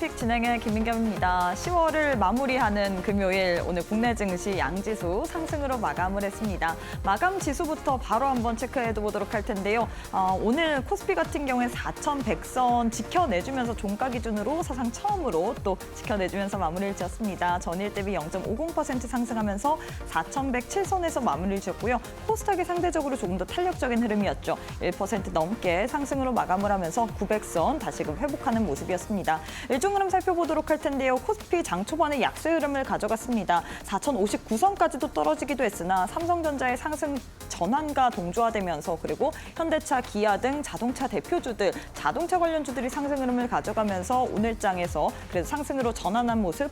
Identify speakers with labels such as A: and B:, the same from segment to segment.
A: 주식올림픽 진행의 김민경입니다. 10월을 마무리하는 금요일, 오늘 국내 증시 양지수 상승으로 마감을 했습니다. 마감 지수부터 바로 한번 체크해 보도록 할 텐데요. 오늘 코스피 같은 경우에 4,100선 지켜내주면서 종가 기준으로 사상 처음으로 또 지켜내주면서 마무리를 지었습니다. 전일 대비 0.50% 상승하면서 4,107선에서 마무리를 지었고요. 코스닥이 상대적으로 조금 더 탄력적인 흐름이었죠. 1% 넘게 상승으로 마감을 하면서 900선 다시금 회복하는 모습이었습니다. 일종 흐름 살펴보도록 할 텐데요. 코스피 장 초반에 약세 흐름을 가져갔습니다. 4,059선까지도 떨어지기도 했으나 삼성전자의 상승 전환과 동조화되면서 그리고 현대차, 기아 등 자동차 대표주들, 자동차 관련주들이 상승 흐름을 가져가면서 오늘 장에서 그래도 상승으로 전환한 모습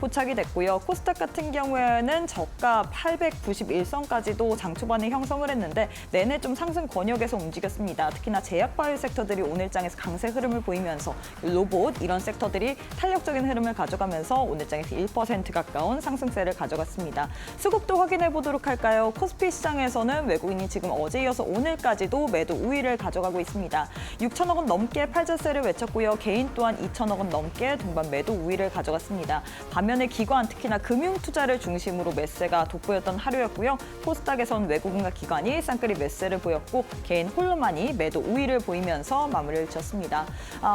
A: 포착이 됐고요. 코스닥 같은 경우에는 저가 891선까지도 장 초반에 형성을 했는데 내내 좀 상승 권역에서 움직였습니다. 특히나 제약바이오 섹터들이 오늘 장에서 강세 흐름을 보이면서 로봇 이런 섹터들이 탄력적인 흐름을 가져가면서 오늘 장에서 1% 가까운 상승세를 가져갔습니다. 수급도 확인해 보도록 할까요? 코스피 시장에서는 외국인이 지금 어제 이어서 오늘까지도 매도 우위를 가져가고 있습니다. 6천억 원 넘게 팔자세를 외쳤고요. 개인 또한 2천억 원 넘게 동반 매도 우위를 가져갔습니다. 반면에 기관, 특히나 금융 투자를 중심으로 매세가 돋보였던 하루였고요. 코스닥에선 외국인과 기관이 쌍끌이 매세를 보였고 개인 홀로만이 매도 우위를 보이면서 마무리를 지었습니다.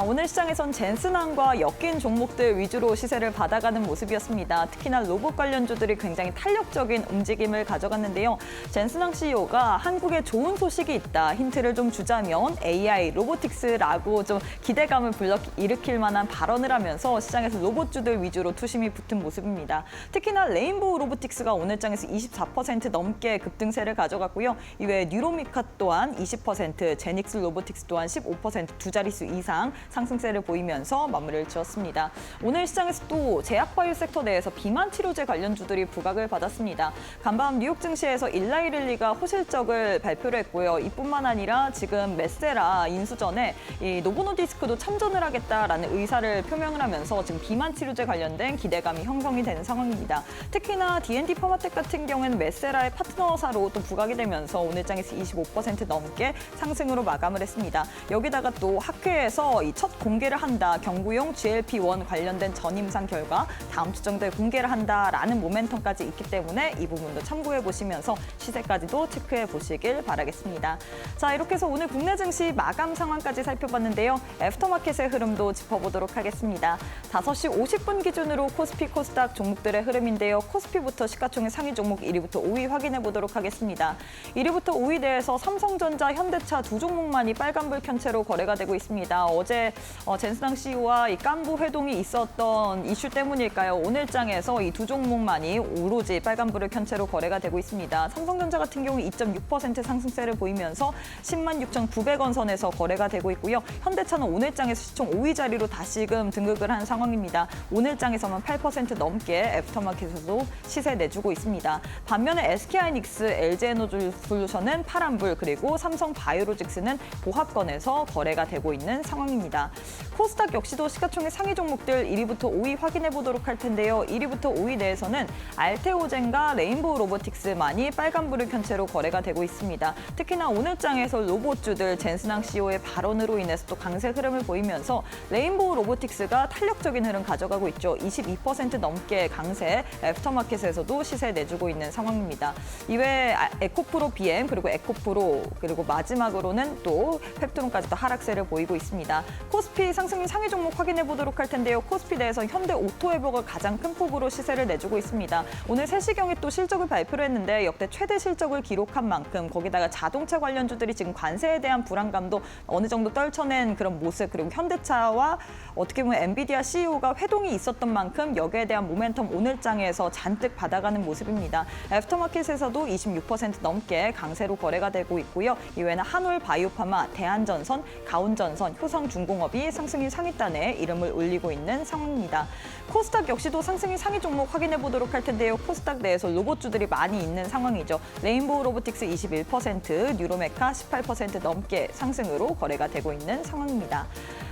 A: 오늘 시장에선 젠슨항과 엮인 종목들 위주로 시세를 받아가는 모습이었습니다. 특히나 로봇 관련주들이 굉장히 탄력적인 움직임을 가져갔는데요. 젠슨항 CEO가 한국에 좋은 소식이 있다. 힌트를 좀 주자면 AI, 로보틱스라고 좀 기대감을 불러일으킬 만한 발언을 하면서 시장에서 로봇주들 위주로 투심이 붙은 모습입니다. 특히나 레인보우 로보틱스가 오늘 장에서 24% 넘게 급등세를 가져갔고요. 이외에 뉴로미카 또한 20%, 제닉스 로보틱스 또한 15%두 자릿수 이상 상승세를 보이면서 마무리를 지었습니다. 오늘 시장에서 또 제약바이오 섹터 내에서 비만 치료제 관련주들이 부각을 받았습니다. 간밤 뉴욕 증시에서 일라이릴리가 호실적을 발표를 했고요. 이뿐만 아니라 지금 메세라 인수 전에 이 노보노디스크도 참전을 하겠다라는 의사를 표명을 하면서 지금 비만 치료제 관련된 기대감이 형성이 되는 상황입니다. 특히나 D&D 파마텍 같은 경우에는 메세라의 파트너사로 또 부각이 되면서 오늘 장에서 25% 넘게 상승으로 마감을 했습니다. 여기다가 또 학회에서 이 첫 공개를 한다. 경구용 GLP-1 관련된 전임상 결과 다음 주 정도에 공개를 한다라는 모멘텀까지 있기 때문에 이 부분도 참고해 보시면서 시세까지도 체크해 보시길 바라겠습니다. 자, 이렇게 해서 오늘 국내 증시 마감 상황까지 살펴봤는데요. 애프터마켓의 흐름도 짚어보도록 하겠습니다. 5시 50분 기준으로 코스피, 코스닥 종목들의 흐름인데요. 코스피부터 시가총액 상위 종목 1위부터 5위 확인해 보도록 하겠습니다. 1위부터 5위 대에서 삼성전자, 현대차 두 종목만이 빨간불 켠 채로 거래가 되고 있습니다. 어제 젠슨항 CEO와 이 깐부 회동이 있었던 이슈 때문일까요? 오늘 장에서 이 두 종목만이 오로지 빨간불을 켠 채로 거래가 되고 있습니다. 삼성전자 같은 경우 2.6% 상승세를 보이면서 106,900원 선에서 거래가 되고 있고요. 현대차는 오늘 장에서 시총 5위 자리로 다시금 등극을 한 상황입니다. 오늘 장에서만 8% 넘게 애프터마켓에서도 시세 내주고 있습니다. 반면에 SK하이닉스, LG에너지솔루션은 파란불, 그리고 삼성바이오로직스는 보합권에서 거래가 되고 있는 상황입니다. 코스닥 역시도 시가총액 상위 종목들 1위부터 5위 확인해 보도록 할 텐데요. 1위부터 5위 내에서는 알테오젠과 레인보우 로보틱스만이 빨간불을 켠 채로 거래가 되고 있습니다. 특히나 오늘 장에서 로봇주들 젠슨항 CEO의 발언으로 인해서 또 강세 흐름을 보이면서 레인보우 로보틱스가 탄력적인 흐름 가져가고 있죠. 22% 넘게 강세, 애프터마켓에서도 시세 내주고 있는 상황입니다. 이외에 에코프로 BM, 그리고 에코프로, 그리고 마지막으로는 또 펩트론까지도 하락세를 보이고 있습니다. 코스피 상승률 상위 종목 확인해 보도록 할 텐데요. 코스피 내에서 현대오토에버가 가장 큰 폭으로 시세를 내주고 있습니다. 오늘 3시경에 또 실적을 발표를 했는데 역대 최대 실적을 기록한 만큼 거기다가 자동차 관련주들이 지금 관세에 대한 불안감도 어느 정도 떨쳐낸 그런 모습, 그리고 현대차와 어떻게 보면 엔비디아 CEO가 회동이 있었던 만큼 여기에 대한 모멘텀 오늘 장에서 잔뜩 받아가는 모습입니다. 애프터마켓에서도 26% 넘게 강세로 거래가 되고 있고요. 이외에는 한올 바이오파마, 대한전선, 가온전선, 효성중공업이 상승률 상위단에 이름을 올리고 있는 상황입니다. 코스닥 역시도 상승률 상위 종목 확인해 보도록 할 텐데요. 코스닥 내에서 로봇주들이 많이 있는 상황이죠. 레인보우 로보틱스 21%, 뉴로메카 18% 넘게 상승으로 거래가 되고 있는 상황입니다.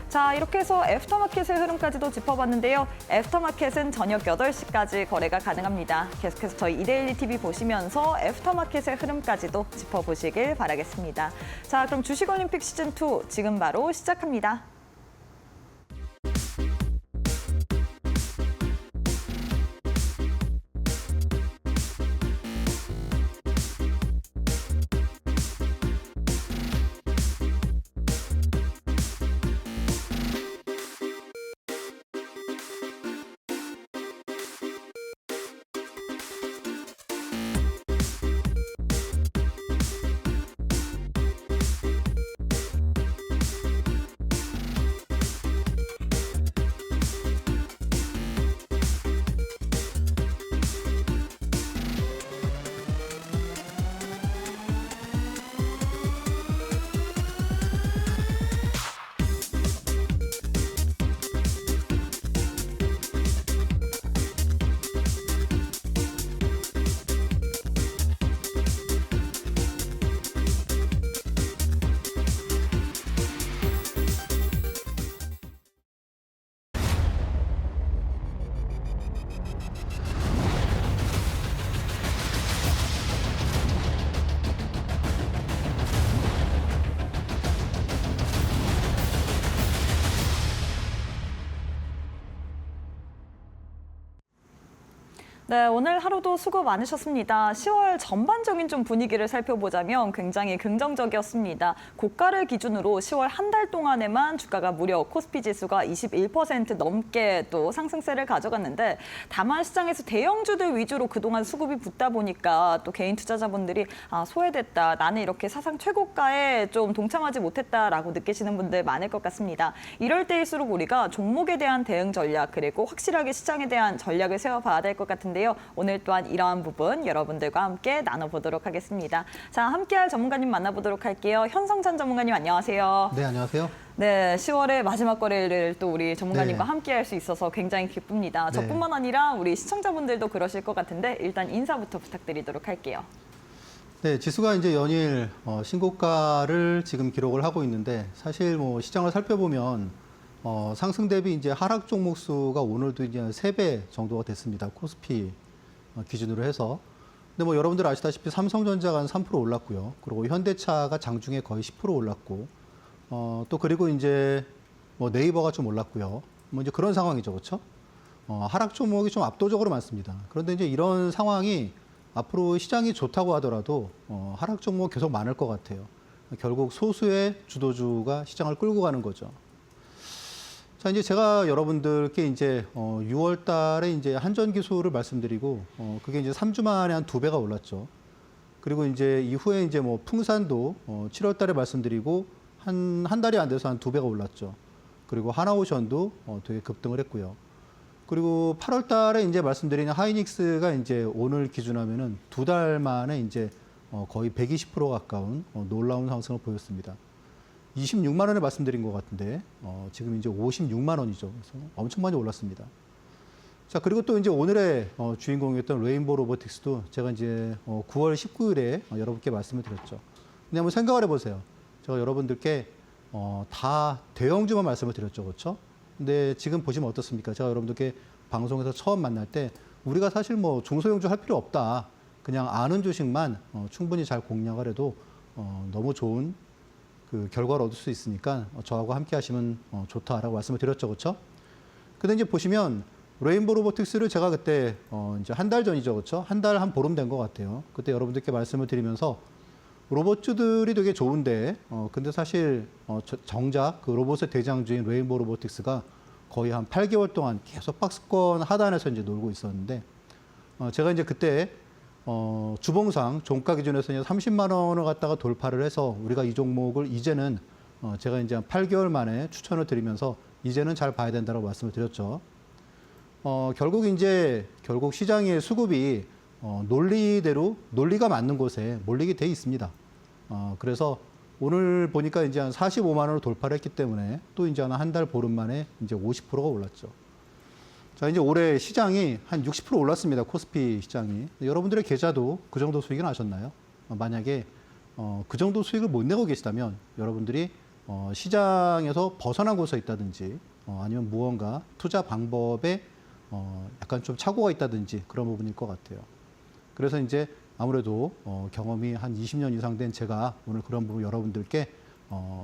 A: 자, 이렇게 해서 애프터마켓의 흐름까지도 짚어봤는데요. 애프터마켓은 저녁 8시까지 거래가 가능합니다. 계속해서 저희 이데일리 TV 보시면서 애프터마켓의 흐름까지도 짚어보시길 바라겠습니다. 자, 그럼 주식올림픽 시즌2 지금 바로 시작합니다. 네, 오늘 하루도 수고 많으셨습니다. 10월 전반적인 좀 분위기를 살펴보자면 굉장히 긍정적이었습니다. 고가를 기준으로 10월 한 달 동안에만 주가가 무려 코스피 지수가 21% 넘게 또 상승세를 가져갔는데 다만 시장에서 대형주들 위주로 그동안 수급이 붙다 보니까 또 개인 투자자분들이 소외됐다. 나는 이렇게 사상 최고가에 좀 동참하지 못했다라고 느끼시는 분들 많을 것 같습니다. 이럴 때일수록 우리가 종목에 대한 대응 전략 그리고 확실하게 시장에 대한 전략을 세워봐야 될 것 같은데요. 오늘 또한 이러한 부분 여러분들과 함께 나눠보도록 하겠습니다. 자, 함께할 전문가님 만나보도록 할게요. 현성찬 전문가님 안녕하세요.
B: 네, 안녕하세요.
A: 네, 10월의 마지막 거래를 또 우리 전문가님과
B: 네.
A: 함께할 수 있어서 굉장히 기쁩니다.
B: 네.
A: 저뿐만 아니라 우리 시청자분들도 그러실 것 같은데 일단 인사부터 부탁드리도록 할게요.
B: 네, 지수가 이제 연일 신고가를 지금 기록을 하고 있는데 사실 뭐 시장을 살펴보면 상승 대비 이제 하락 종목 수가 오늘도 이제 3배 정도가 됐습니다. 코스피 기준으로 해서. 근데 뭐 여러분들 아시다시피 삼성전자가 한 3% 올랐고요. 그리고 현대차가 장중에 거의 10% 올랐고, 또 그리고 이제 뭐 네이버가 좀 올랐고요. 뭐 이제 그런 상황이죠, 그렇죠? 하락 종목이 좀 압도적으로 많습니다. 그런데 이제 이런 상황이 앞으로 시장이 좋다고 하더라도 하락 종목 계속 많을 것 같아요. 결국 소수의 주도주가 시장을 끌고 가는 거죠. 자, 이제 제가 여러분들께 이제 6월 달에 이제 한전 기술을 말씀드리고, 그게 이제 3주 만에 한 2배가 올랐죠. 그리고 이제 이후에 이제 뭐 풍산도 7월 달에 말씀드리고 한 달이 안 돼서 한 2배가 올랐죠. 그리고 하나오션도 되게 급등을 했고요. 그리고 8월 달에 이제 말씀드린 하이닉스가 이제 오늘 기준하면은 2달 만에 이제 거의 120% 가까운 놀라운 상승을 보였습니다. 26만 원에 말씀드린 것 같은데 지금 이제 56만 원이죠. 그래서 엄청 많이 올랐습니다. 자, 그리고 또 이제 오늘의 주인공이었던 레인보우 로보틱스도 제가 이제 9월 19일에 여러분께 말씀을 드렸죠. 근데 한번 생각을 해보세요. 제가 여러분들께 다 대형주만 말씀을 드렸죠, 그렇죠? 근데 지금 보시면 어떻습니까? 제가 여러분들께 방송에서 처음 만날 때 우리가 사실 뭐 중소형주 할 필요 없다. 그냥 아는 주식만 충분히 잘 공략을 해도 너무 좋은 그 결과를 얻을 수 있으니까 저하고 함께 하시면 좋다라고 말씀을 드렸죠, 그렇죠? 근데 이제 보시면 레인보우 로보틱스를 제가 그때 이제 한 달 전이죠, 그렇죠? 한 달 한 보름 된 것 같아요. 그때 여러분들께 말씀을 드리면서 로봇주들이 되게 좋은데 근데 사실 정작 그 로봇의 대장주인 레인보우 로보틱스가 거의 한 8개월 동안 계속 박스권 하단에서 이제 놀고 있었는데 제가 이제 그때 주봉상 종가 기준에서 이제 30만 원을 갖다가 돌파를 해서 우리가 이 종목을 이제는 제가 이제 한 8개월 만에 추천을 드리면서 이제는 잘 봐야 된다고 말씀을 드렸죠. 결국 시장의 수급이 논리가 맞는 곳에 몰리게 돼 있습니다. 그래서 오늘 보니까 이제 한 45만 원을 돌파를 했기 때문에 또 이제 한 달 보름 만에 이제 50%가 올랐죠. 자, 이제 올해 시장이 한 60% 올랐습니다. 코스피 시장이. 여러분들의 계좌도 그 정도 수익이 나셨나요? 만약에 그 정도 수익을 못 내고 계시다면 여러분들이 시장에서 벗어난 곳에 있다든지 아니면 무언가 투자 방법에 약간 좀 착오가 있다든지 그런 부분일 것 같아요. 그래서 이제 아무래도 경험이 한 20년 이상 된 제가 오늘 그런 부분 여러분들께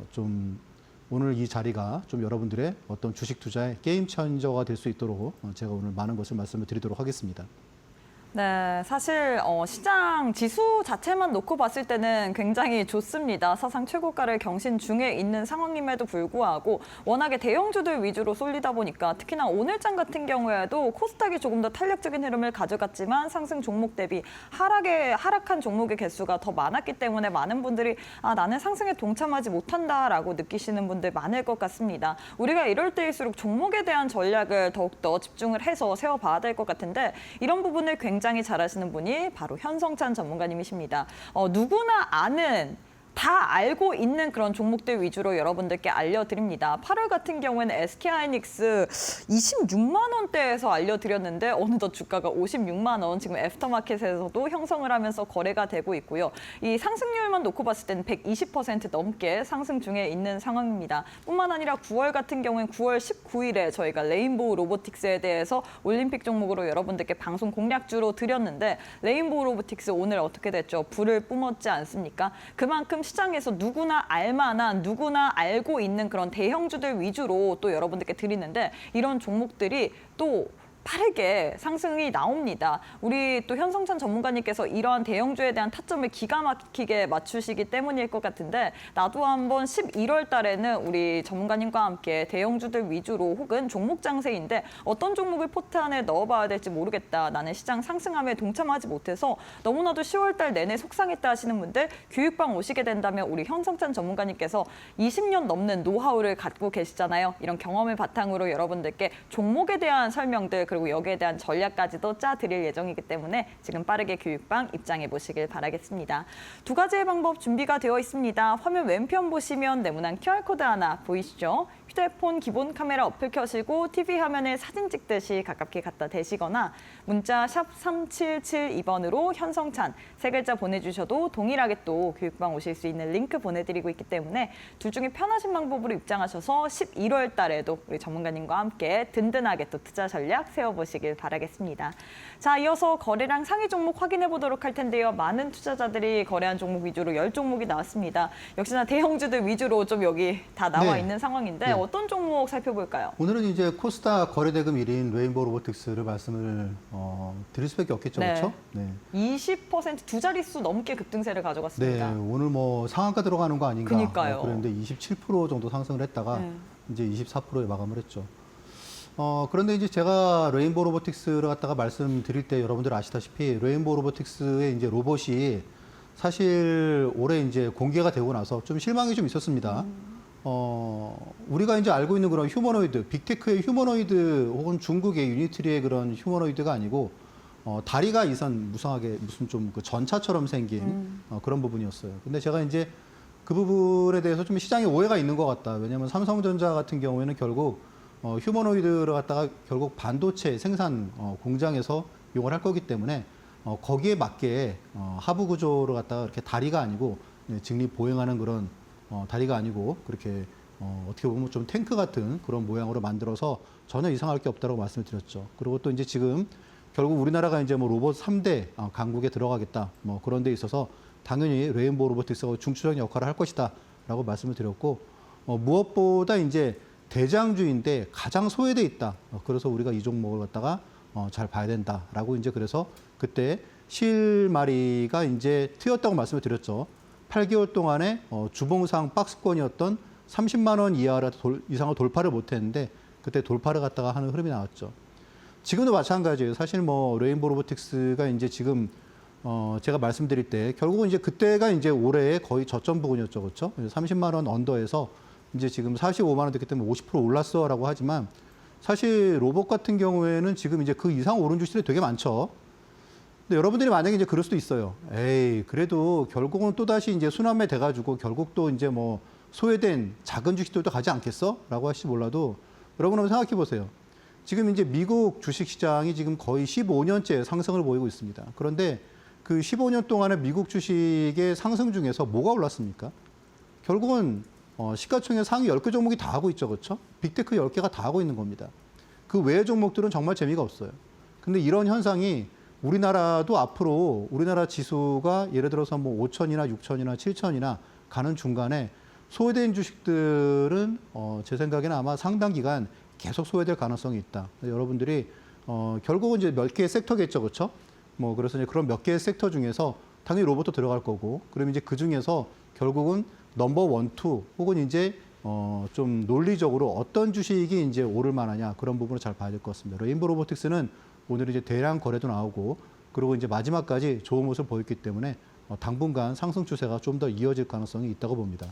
B: 좀 오늘 이 자리가 좀 여러분들의 어떤 주식 투자의 게임 체인저가 될 수 있도록 제가 오늘 많은 것을 말씀을 드리도록 하겠습니다.
A: 네, 사실 시장 지수 자체만 놓고 봤을 때는 굉장히 좋습니다. 사상 최고가를 경신 중에 있는 상황임에도 불구하고 워낙에 대형주들 위주로 쏠리다 보니까 특히나 오늘장 같은 경우에도 코스닥이 조금 더 탄력적인 흐름을 가져갔지만 상승 종목 대비 하락한 종목의 개수가 더 많았기 때문에 많은 분들이 나는 상승에 동참하지 못한다라고 느끼시는 분들 많을 것 같습니다. 우리가 이럴 때일수록 종목에 대한 전략을 더욱더 집중을 해서 세워봐야 될 것 같은데 이런 부분을 굉장히 잘하시는 분이 바로 현성찬 전문가님이십니다. 누구나 아는 다 알고 있는 그런 종목들 위주로 여러분들께 알려드립니다. 8월 같은 경우에는 SK하이닉스 26만 원대에서 알려드렸는데 어느덧 주가가 56만 원, 지금 애프터마켓에서도 형성을 하면서 거래가 되고 있고요. 이 상승률만 놓고 봤을 때는 120% 넘게 상승 중에 있는 상황입니다. 뿐만 아니라 9월 같은 경우엔 9월 19일에 저희가 레인보우 로보틱스에 대해서 올림픽 종목으로 여러분들께 방송 공략주로 드렸는데 레인보우 로보틱스 오늘 어떻게 됐죠? 불을 뿜었지 않습니까? 그만큼 시장에서 누구나 알만한, 누구나 알고 있는 그런 대형주들 위주로 또 여러분들께 드리는데 이런 종목들이 또 빠르게 상승이 나옵니다. 우리 또 현성찬 전문가님께서 이러한 대형주에 대한 타점을 기가 막히게 맞추시기 때문일 것 같은데 나도 한번 11월 달에는 우리 전문가님과 함께 대형주들 위주로 혹은 종목 장세인데 어떤 종목을 포트 안에 넣어봐야 될지 모르겠다. 나는 시장 상승함에 동참하지 못해서 너무나도 10월 달 내내 속상했다 하시는 분들 교육방 오시게 된다면 우리 현성찬 전문가님께서 20년 넘는 노하우를 갖고 계시잖아요. 이런 경험을 바탕으로 여러분들께 종목에 대한 설명들 그리고 여기에 대한 전략까지도 짜드릴 예정이기 때문에 지금 빠르게 교육방 입장해 보시길 바라겠습니다. 두 가지의 방법 준비가 되어 있습니다. 화면 왼편 보시면 네모난 QR코드 하나 보이시죠? 휴대폰 기본 카메라 어플 켜시고 TV 화면에 사진 찍듯이 가깝게 갖다 대시거나 문자 샵 3772번으로 현성찬 세 글자 보내주셔도 동일하게 또 교육방 오실 수 있는 링크 보내드리고 있기 때문에 둘 중에 편하신 방법으로 입장하셔서 11월 달에도 우리 전문가님과 함께 든든하게 또 투자 전략 세워보시길 바라겠습니다. 자, 이어서 거래량 상위 종목 확인해 보도록 할 텐데요. 많은 투자자들이 거래한 종목 위주로 10종목이 나왔습니다. 역시나 대형주들 위주로 좀 여기 다 나와
B: 네.
A: 있는 상황인데
B: 네.
A: 어떤 종목 살펴볼까요?
B: 오늘은 이제 코스닥 거래대금 1인 레인보우 로보틱스를 말씀을 드릴 수밖에 없겠죠,
A: 네.
B: 그렇죠? 네.
A: 20% 두 자릿수 넘게 급등세를
B: 네,
A: 가져갔습니다.
B: 오늘 뭐 상한가 들어가는 거 아닌가?
A: 그니까요.
B: 그런데 27% 정도 상승을 했다가
A: 네.
B: 이제 24%에 마감을 했죠. 그런데 이제 제가 레인보우 로보틱스를 갖다가 말씀드릴 때 여러분들 아시다시피 레인보우 로보틱스의 이제 로봇이 사실 올해 이제 공개가 되고 나서 좀 실망이 좀 있었습니다. 우리가 이제 알고 있는 그런 휴머노이드, 빅테크의 휴머노이드 혹은 중국의 유니트리의 그런 휴머노이드가 아니고 다리가 이선 무성하게 무슨 좀 그 전차처럼 생긴 그런 부분이었어요. 근데 제가 이제 그 부분에 대해서 좀 시장에 오해가 있는 것 같다. 왜냐하면 삼성전자 같은 경우에는 결국 휴머노이드를 갖다가 결국 반도체 생산 공장에서 이용을 할 거기 때문에 거기에 맞게 하부 구조를 갖다가 이렇게 다리가 아니고 직립 보행하는 그런 다리가 아니고 그렇게 어떻게 보면 좀 탱크 같은 그런 모양으로 만들어서 전혀 이상할 게 없다고 말씀을 드렸죠. 그리고 또 이제 지금 결국 우리나라가 이제 뭐 로봇 3대 강국에 들어가겠다. 뭐 그런 데 있어서 당연히 레인보우 로보틱스가 중추적인 역할을 할 것이다라고 말씀을 드렸고 무엇보다 이제 대장주인데 가장 소외돼 있다. 그래서 우리가 이 종목을 갖다가 잘 봐야 된다라고 이제 그래서 그때 실마리가 이제 트였다고 말씀을 드렸죠. 8개월 동안에 주봉상 박스권이었던 30만 원 이상을 돌파를 못했는데 그때 돌파를 갖다가 하는 흐름이 나왔죠. 지금도 마찬가지예요. 사실 뭐 레인보우 로보틱스가 이제 지금 제가 말씀드릴 때 결국은 이제 그때가 이제 올해의 거의 저점 부근이었죠, 그렇죠? 30만 원 언더에서 이제 지금 45만 원 됐기 때문에 50% 올랐어라고 하지만 사실 로봇 같은 경우에는 지금 이제 그 이상 오른 주식들이 되게 많죠. 근데 여러분들이 만약에 이제 그럴 수도 있어요. 에이, 그래도 결국은 또 다시 이제 순환매 돼가지고 결국 또 이제 뭐 소외된 작은 주식들도 가지 않겠어? 라고 하실지 몰라도 여러분 한번 생각해 보세요. 지금 이제 미국 주식 시장이 지금 거의 15년째 상승을 보이고 있습니다. 그런데 그 15년 동안의 미국 주식의 상승 중에서 뭐가 올랐습니까? 결국은 시가총액 상위 10개 종목이 다 하고 있죠. 그렇죠? 빅테크 10개가 다 하고 있는 겁니다. 그 외의 종목들은 정말 재미가 없어요. 근데 이런 현상이 우리나라도 앞으로 우리나라 지수가 예를 들어서 뭐 5천이나 6천이나 7천이나 가는 중간에 소외된 주식들은 제 생각에는 아마 상당 기간 계속 소외될 가능성이 있다. 여러분들이 결국은 이제 몇 개의 섹터겠죠, 그렇죠? 뭐 그래서 이제 그런 몇 개의 섹터 중에서 당연히 로봇도 들어갈 거고, 그럼 이제 그 중에서 결국은 넘버 원, 투 혹은 이제 좀 논리적으로 어떤 주식이 이제 오를 만하냐 그런 부분을 잘 봐야 될 것 같습니다. 레인보우 로보틱스는 오늘 이제 대량 거래도 나오고 그리고 이제 마지막까지 좋은 모습을 보였기 때문에 당분간 상승 추세가 좀 더 이어질 가능성이 있다고 봅니다.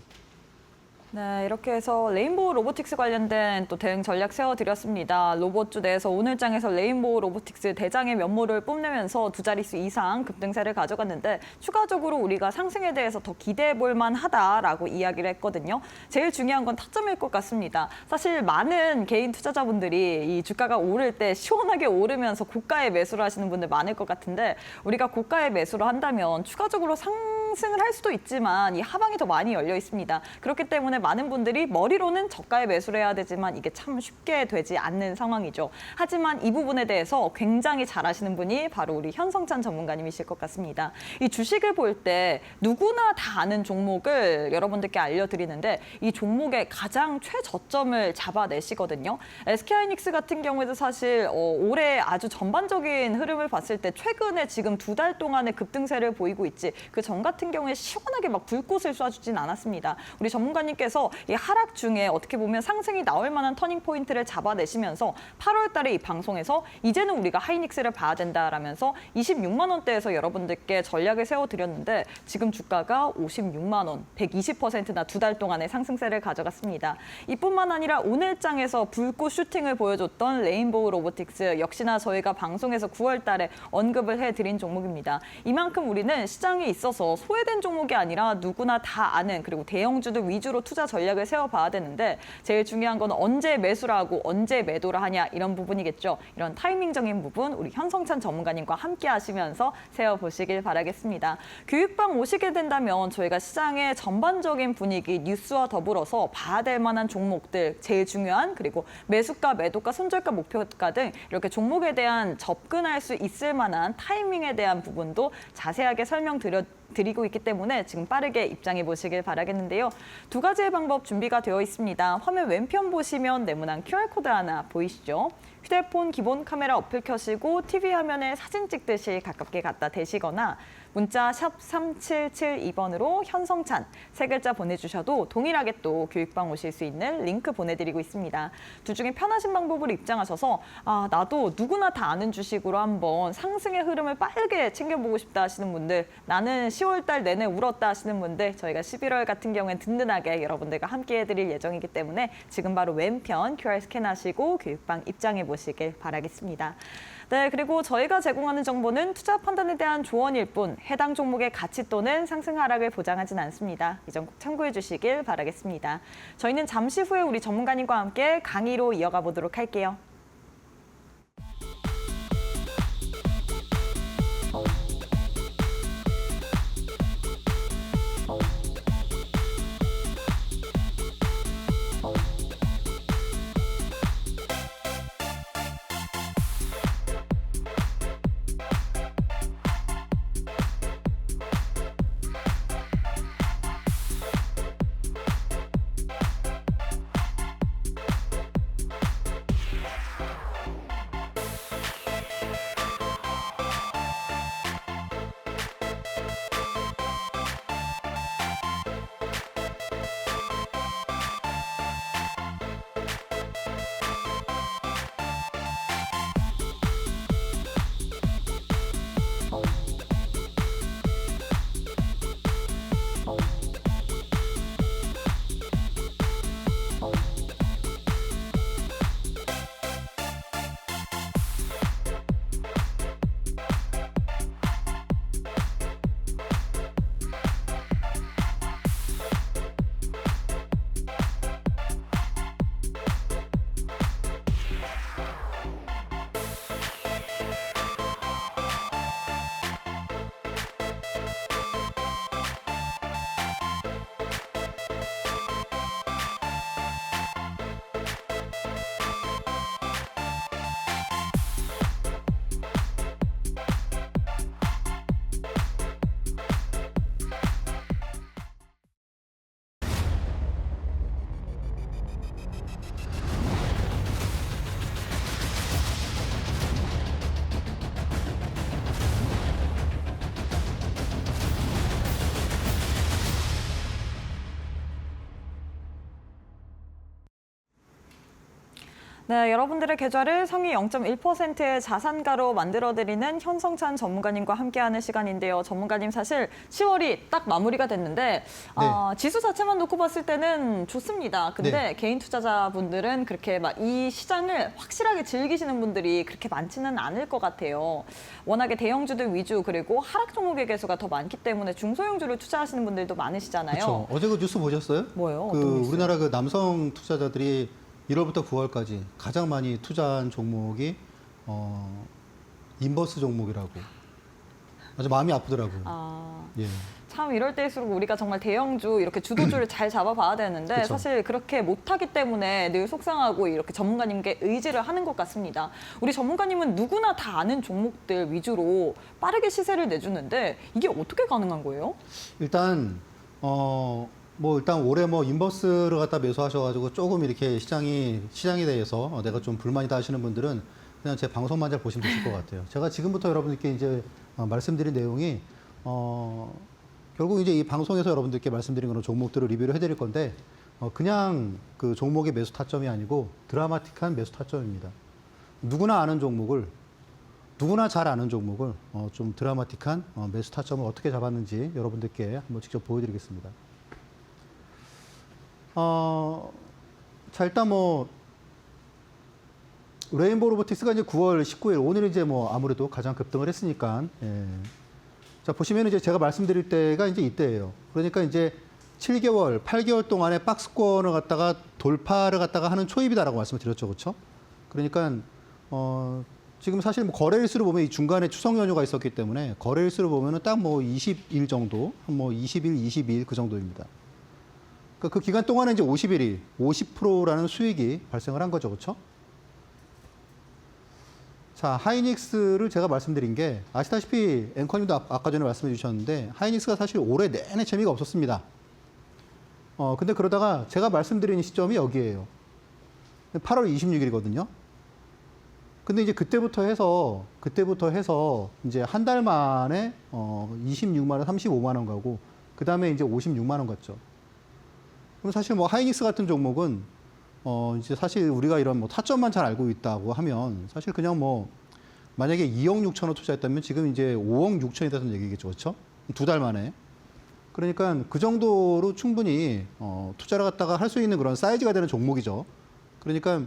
A: 네, 이렇게 해서 레인보우 로보틱스 관련된 또 대응 전략 세워드렸습니다. 로봇주 내에서 오늘장에서 레인보우 로보틱스 대장의 면모를 뽐내면서 두 자릿수 이상 급등세를 가져갔는데 추가적으로 우리가 상승에 대해서 더 기대해 볼 만하다라고 이야기를 했거든요. 제일 중요한 건 타점일 것 같습니다. 사실 많은 개인 투자자분들이 이 주가가 오를 때 시원하게 오르면서 고가에 매수를 하시는 분들 많을 것 같은데 우리가 고가에 매수를 한다면 추가적으로 상승 상승을 할 수도 있지만 이 하방이 더 많이 열려 있습니다. 그렇기 때문에 많은 분들이 머리로는 저가에 매수를 해야 되지만 이게 참 쉽게 되지 않는 상황이죠. 하지만 이 부분에 대해서 굉장히 잘 아시는 분이 바로 우리 현성찬 전문가님이실 것 같습니다. 이 주식을 볼 때 누구나 다 아는 종목을 여러분들께 알려드리는데 이 종목의 가장 최저점을 잡아내시거든요. SK하이닉스 같은 경우에도 사실 올해 아주 전반적인 흐름을 봤을 때 최근에 지금 2달 동안의 급등세를 보이고 있지 그 전 같은 경우에 시원하게 막 불꽃을 쏴주진 않았습니다. 우리 전문가님께서 이 하락 중에 어떻게 보면 상승이 나올 만한 터닝 포인트를 잡아내시면서 8월 달에 이 방송에서 이제는 우리가 하이닉스를 봐야 된다라면서 26만 원대에서 여러분들께 전략을 세워드렸는데 지금 주가가 56만 원, 120%나 2달 동안의 상승세를 가져갔습니다. 이뿐만 아니라 오늘 장에서 불꽃 슈팅을 보여줬던 레인보우 로보틱스 역시나 저희가 방송에서 9월 달에 언급을 해드린 종목입니다. 이만큼 우리는 시장에 있어서 소외된 종목이 아니라 누구나 다 아는 그리고 대형주들 위주로 투자 전략을 세워봐야 되는데 제일 중요한 건 언제 매수를 하고 언제 매도를 하냐 이런 부분이겠죠. 이런 타이밍적인 부분 우리 현성찬 전문가님과 함께 하시면서 세워보시길 바라겠습니다. 교육방 오시게 된다면 저희가 시장의 전반적인 분위기, 뉴스와 더불어서 봐야 될 만한 종목들 제일 중요한 그리고 매수가, 매도가, 손절가, 목표가 등 이렇게 종목에 대한 접근할 수 있을 만한 타이밍에 대한 부분도 자세하게 설명드리고 있기 때문에 지금 빠르게 입장해 보시길 바라겠는데요. 두 가지의 방법 준비가 되어 있습니다. 화면 왼편 보시면 네모난 QR코드 하나 보이시죠? 휴대폰 기본 카메라 어플 켜시고 TV 화면에 사진 찍듯이 가깝게 갖다 대시거나 문자 샵 3772번으로 현성찬 세 글자 보내주셔도 동일하게 또 교육방 오실 수 있는 링크 보내드리고 있습니다. 둘 중에 편하신 방법으로 입장하셔서 나도 누구나 다 아는 주식으로 한번 상승의 흐름을 빠르게 챙겨보고 싶다 하시는 분들 나는 10월 달 내내 울었다 하시는 분들 저희가 11월 같은 경우엔 든든하게 여러분들과 함께 해드릴 예정이기 때문에 지금 바로 왼편 QR 스캔하시고 교육방 입장해 보시길 바라겠습니다. 네, 그리고 저희가 제공하는 정보는 투자 판단에 대한 조언일 뿐 해당 종목의 가치 또는 상승 하락을 보장하진 않습니다. 이 점 꼭 참고해 주시길 바라겠습니다. 저희는 잠시 후에 우리 전문가님과 함께 강의로 이어가 보도록 할게요. 네, 여러분들의 계좌를 상위 0.1%의 자산가로 만들어드리는 현성찬 전문가님과 함께하는 시간인데요. 전문가님 사실 10월이 딱 마무리가 됐는데 지수 자체만 놓고 봤을 때는 좋습니다. 근데 개인 투자자분들은 그렇게 막 이 시장을 확실하게 즐기시는 분들이 그렇게 많지는 않을 것 같아요. 워낙에 대형주들 위주 그리고 하락 종목의 개수가 더 많기 때문에 중소형주를 투자하시는 분들도 많으시잖아요.
B: 그렇죠. 어제 그 뉴스 보셨어요?
A: 뭐요?
B: 그
A: 어떤 뉴스요?
B: 우리나라 그 남성 투자자들이 1월부터 9월까지 가장 많이 투자한 종목이 인버스 종목이라고. 아주 마음이 아프더라고요.
A: 아,
B: 예.
A: 참 이럴 때일수록 우리가 정말 대형주 이렇게 주도주를 잘 잡아봐야 되는데
B: 그쵸.
A: 사실 그렇게 못하기 때문에 늘 속상하고 이렇게 전문가님께 의지를 하는 것 같습니다. 우리 전문가님은 누구나 다 아는 종목들 위주로 빠르게 시세를 내주는데 이게 어떻게 가능한 거예요?
B: 일단 일단 올해 인버스를 갖다 매수하셔가지고 조금 이렇게 시장에 대해서 내가 좀 불만이다 하시는 분들은 그냥 제 방송만 잘 보시면 되실 것 같아요. 제가 지금부터 여러분들께 이제 말씀드린 내용이 결국 이제 이 방송에서 여러분들께 말씀드린 그런 종목들을 리뷰를 해드릴 건데 그냥 그 종목의 매수 타점이 아니고 드라마틱한 매수 타점입니다. 누구나 잘 아는 종목을 좀 드라마틱한 매수 타점을 어떻게 잡았는지 여러분들께 한번 직접 보여드리겠습니다. 자, 일단 레인보우 로보틱스가 이제 9월 19일, 오늘 이제 아무래도 가장 급등을 했으니까, 예. 자, 보시면 이제 제가 말씀드릴 때가 이제 이때예요. 그러니까 이제 7개월, 8개월 동안에 박스권을 갖다가 돌파를 갖다가 하는 초입이다라고 말씀을 드렸죠. 그렇죠? 그러니까, 지금 사실 거래일수를 보면 이 중간에 추석 연휴가 있었기 때문에 거래일수를 보면은 딱 20일 정도, 한 20일, 22일 그 정도입니다. 그 기간 동안에 이제 51일, 50%라는 수익이 발생을 한 거죠. 그렇죠? 자, 하이닉스를 제가 말씀드린 게 아시다시피 앵커님도 아까 전에 말씀해 주셨는데 하이닉스가 사실 올해 내내 재미가 없었습니다. 근데 그러다가 제가 말씀드린 시점이 여기에요. 8월 26일이거든요. 근데 이제 그때부터 해서 이제 한 달 만에 26만 원, 35만 원 가고 그다음에 이제 56만 원 갔죠. 그럼 사실 하이닉스 같은 종목은 이제 사실 우리가 이런 타점만 잘 알고 있다고 하면 사실 그냥 만약에 2억 6천 원 투자했다면 지금 이제 5억 6천이 됐다는 얘기겠죠. 그렇죠? 두 달 만에. 그러니까 그 정도로 충분히 투자를 갖다가 할 수 있는 그런 사이즈가 되는 종목이죠. 그러니까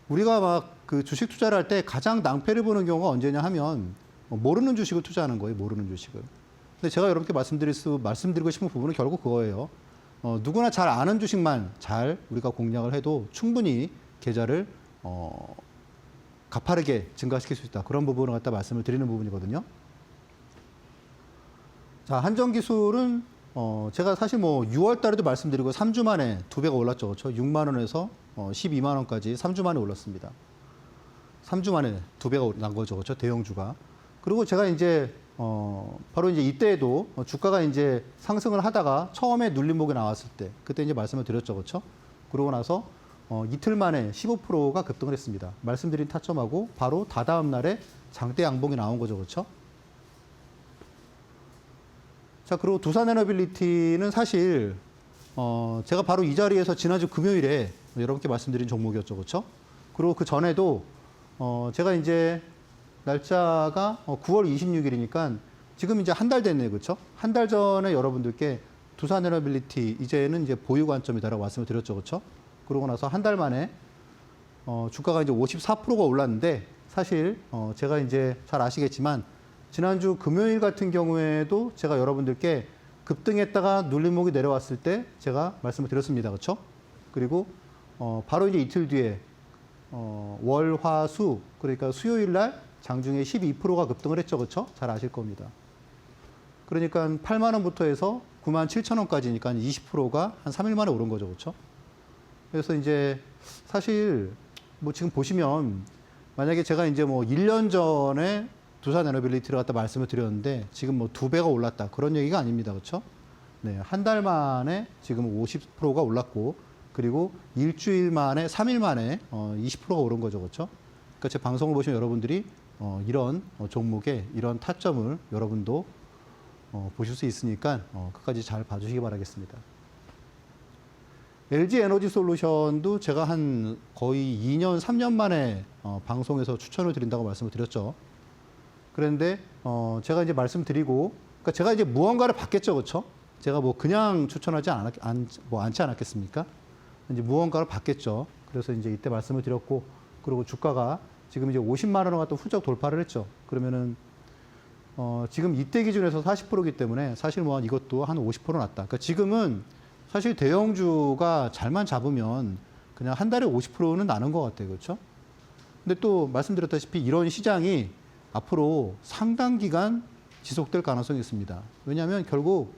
B: 우리가 막 그 주식 투자를 할 때 가장 낭패를 보는 경우가 언제냐 하면 모르는 주식을 투자하는 거예요. 모르는 주식을. 근데 제가 여러분께 말씀드리고 싶은 부분은 결국 그거예요. 누구나 잘 아는 주식만 잘 우리가 공략을 해도 충분히 계좌를 가파르게 증가시킬 수 있다. 그런 부분을 갖다 말씀을 드리는 부분이거든요. 자, 한정기술은 제가 사실 6월 달에도 말씀드리고 3주 만에 2배가 올랐죠. 그렇죠? 6만 원에서 12만 원까지 3주 만에 올랐습니다. 3주 만에 2배가 난 거죠. 그렇죠? 대형주가. 그리고 제가 이제 바로 이제 이때에도 주가가 이제 상승을 하다가 처음에 눌림목이 나왔을 때 그때 이제 말씀을 드렸죠. 그렇죠? 그러고 나서 이틀 만에 15%가 급등을 했습니다. 말씀드린 타점하고 바로 다다음 날에 장대 양봉이 나온 거죠. 그렇죠? 자, 그리고 두산에너빌리티는 사실 제가 바로 이 자리에서 지난주 금요일에 여러분께 말씀드린 종목이었죠. 그렇죠? 그리고 그 전에도 제가 이제 날짜가 9월 26일이니까 지금 이제 한 달 됐네요. 그렇죠? 한 달 전에 여러분들께 두산에너빌리티 이제는 이제 보유 관점이다라고 말씀을 드렸죠. 그렇죠? 그러고 나서 한 달 만에 주가가 이제 54%가 올랐는데 사실 제가 이제 잘 아시겠지만 지난주 금요일 같은 경우에도 제가 여러분들께 급등했다가 눌림목이 내려왔을 때 제가 말씀을 드렸습니다. 그렇죠? 그리고 바로 이제 이틀 뒤에 월, 화, 수 그러니까 수요일 날 장중에 12%가 급등을 했죠. 그렇죠? 잘 아실 겁니다. 그러니까 8만 원부터 해서 9만 7천 원까지니까 20%가 한 3일 만에 오른 거죠. 그렇죠? 그래서 이제 사실 지금 보시면 만약에 제가 이제 1년 전에 두산에너빌리티를 갖다 말씀을 드렸는데 지금 2배가 올랐다. 그런 얘기가 아닙니다. 그렇죠? 네, 한 달 만에 지금 50%가 올랐고 그리고 일주일 만에 3일 만에 20%가 오른 거죠. 그렇죠? 그러니까 제 방송을 보시면 여러분들이 이런 종목에 이런 타점을 여러분도 보실 수 있으니까 끝까지 잘 봐주시기 바라겠습니다. LG 에너지 솔루션도 제가 한 거의 2년, 3년 만에 방송에서 추천을 드린다고 말씀을 드렸죠. 그런데 제가 이제 말씀드리고, 그러니까 제가 이제 무언가를 받겠죠, 그렇죠? 제가 그냥 추천하지 않지 않았겠습니까? 이제 무언가를 받겠죠. 그래서 이제 이때 말씀을 드렸고, 그리고 주가가 지금 이제 50만 원을 갖다 훌쩍 돌파를 했죠. 그러면은 지금 이때 기준에서 40%이기 때문에 사실 이것도 한 50% 났다. 그러니까 지금은 사실 대형주가 잘만 잡으면 그냥 한 달에 50%는 나는 것 같아요. 그렇죠? 근데 또 말씀드렸다시피 이런 시장이 앞으로 상당 기간 지속될 가능성이 있습니다. 왜냐하면 결국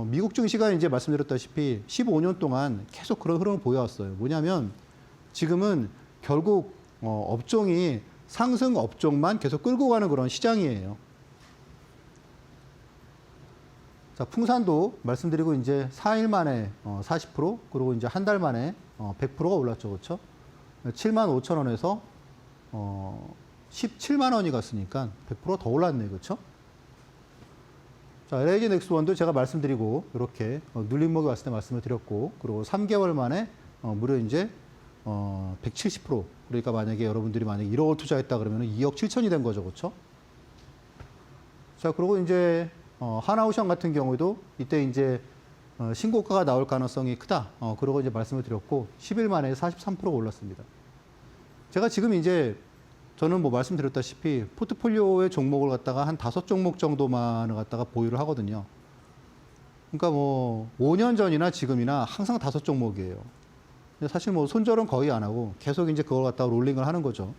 B: 미국 증시가 이제 말씀드렸다시피 15년 동안 계속 그런 흐름을 보여왔어요. 뭐냐면 지금은 결국 업종이 상승 업종만 계속 끌고 가는 그런 시장이에요. 자, 풍산도 말씀드리고 이제 4일 만에 40%, 그리고 이제 한 달 만에 100%가 올랐죠. 그렇죠? 7만 5천 원에서 17만 원이 갔으니까 100%더 올랐네. 그렇죠? 자, LIG 넥스원도 제가 말씀드리고 이렇게 눌림목이 왔을 때 말씀을 드렸고, 그리고 3개월 만에 무려 이제 170%. 그러니까 만약에 여러분들이 만약에 1억을 투자했다 그러면 2억 7천이 된 거죠. 그렇죠? 자, 그리고 이제 하나오션 같은 경우도 이때 이제 신고가가 나올 가능성이 크다. 그러고 이제 말씀을 드렸고 10일 만에 43%가 올랐습니다. 제가 지금 이제 저는 뭐 말씀드렸다시피 포트폴리오의 종목을 갖다가 한 5종목 정도만을 갖다가 보유를 하거든요. 그러니까 뭐 5년 전이나 지금이나 항상 5종목이에요. 근데 사실 뭐 손절은 거의 안 하고 계속 이제 그걸 갖다가 롤링을 하는 거죠.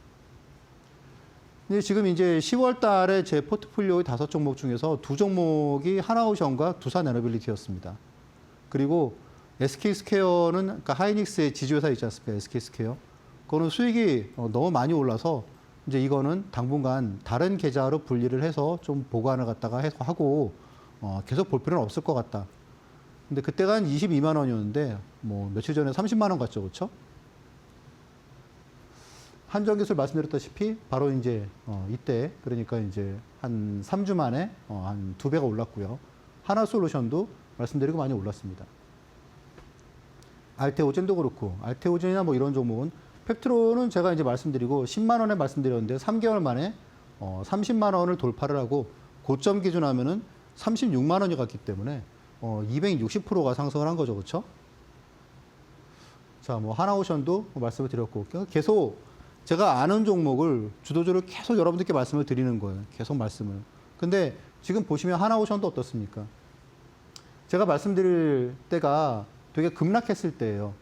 B: 근데 지금 이제 10월 달에 제 포트폴리오의 5종목 중에서 2종목이 하나오션과 두산 에너빌리티였습니다. 그리고 SK스퀘어는, 그러니까 하이닉스의 지주회사 있지 않습니까? SK스퀘어. 그거는 수익이 너무 많이 올라서 이제 이거는 당분간 다른 계좌로 분리를 해서 좀 보관을 갖다가 하고 계속 볼 필요는 없을 것 같다. 근데 그때가 한 22만 원이었는데 뭐 며칠 전에 30만 원 갔죠. 그렇죠? 한정기술 말씀드렸다시피 바로 이제 이때 그러니까 이제 한 3주 만에 한 2배가 올랐고요. 하나솔루션도 말씀드리고 많이 올랐습니다. 알테오젠도 그렇고, 알테오젠이나 뭐 이런 종목은 팩트로는 제가 이제 말씀드리고 10만 원에 말씀드렸는데 3개월 만에 30만 원을 돌파를 하고 고점 기준하면은 36만 원이 갔기 때문에 260%가 상승을 한 거죠. 그렇죠? 자, 뭐 하나오션도 말씀을 드렸고 계속 제가 아는 종목을 주도주를 계속 여러분들께 말씀을 드리는 거예요. 계속 말씀을. 근데 지금 보시면 하나오션도 어떻습니까? 제가 말씀드릴 때가 되게 급락했을 때예요.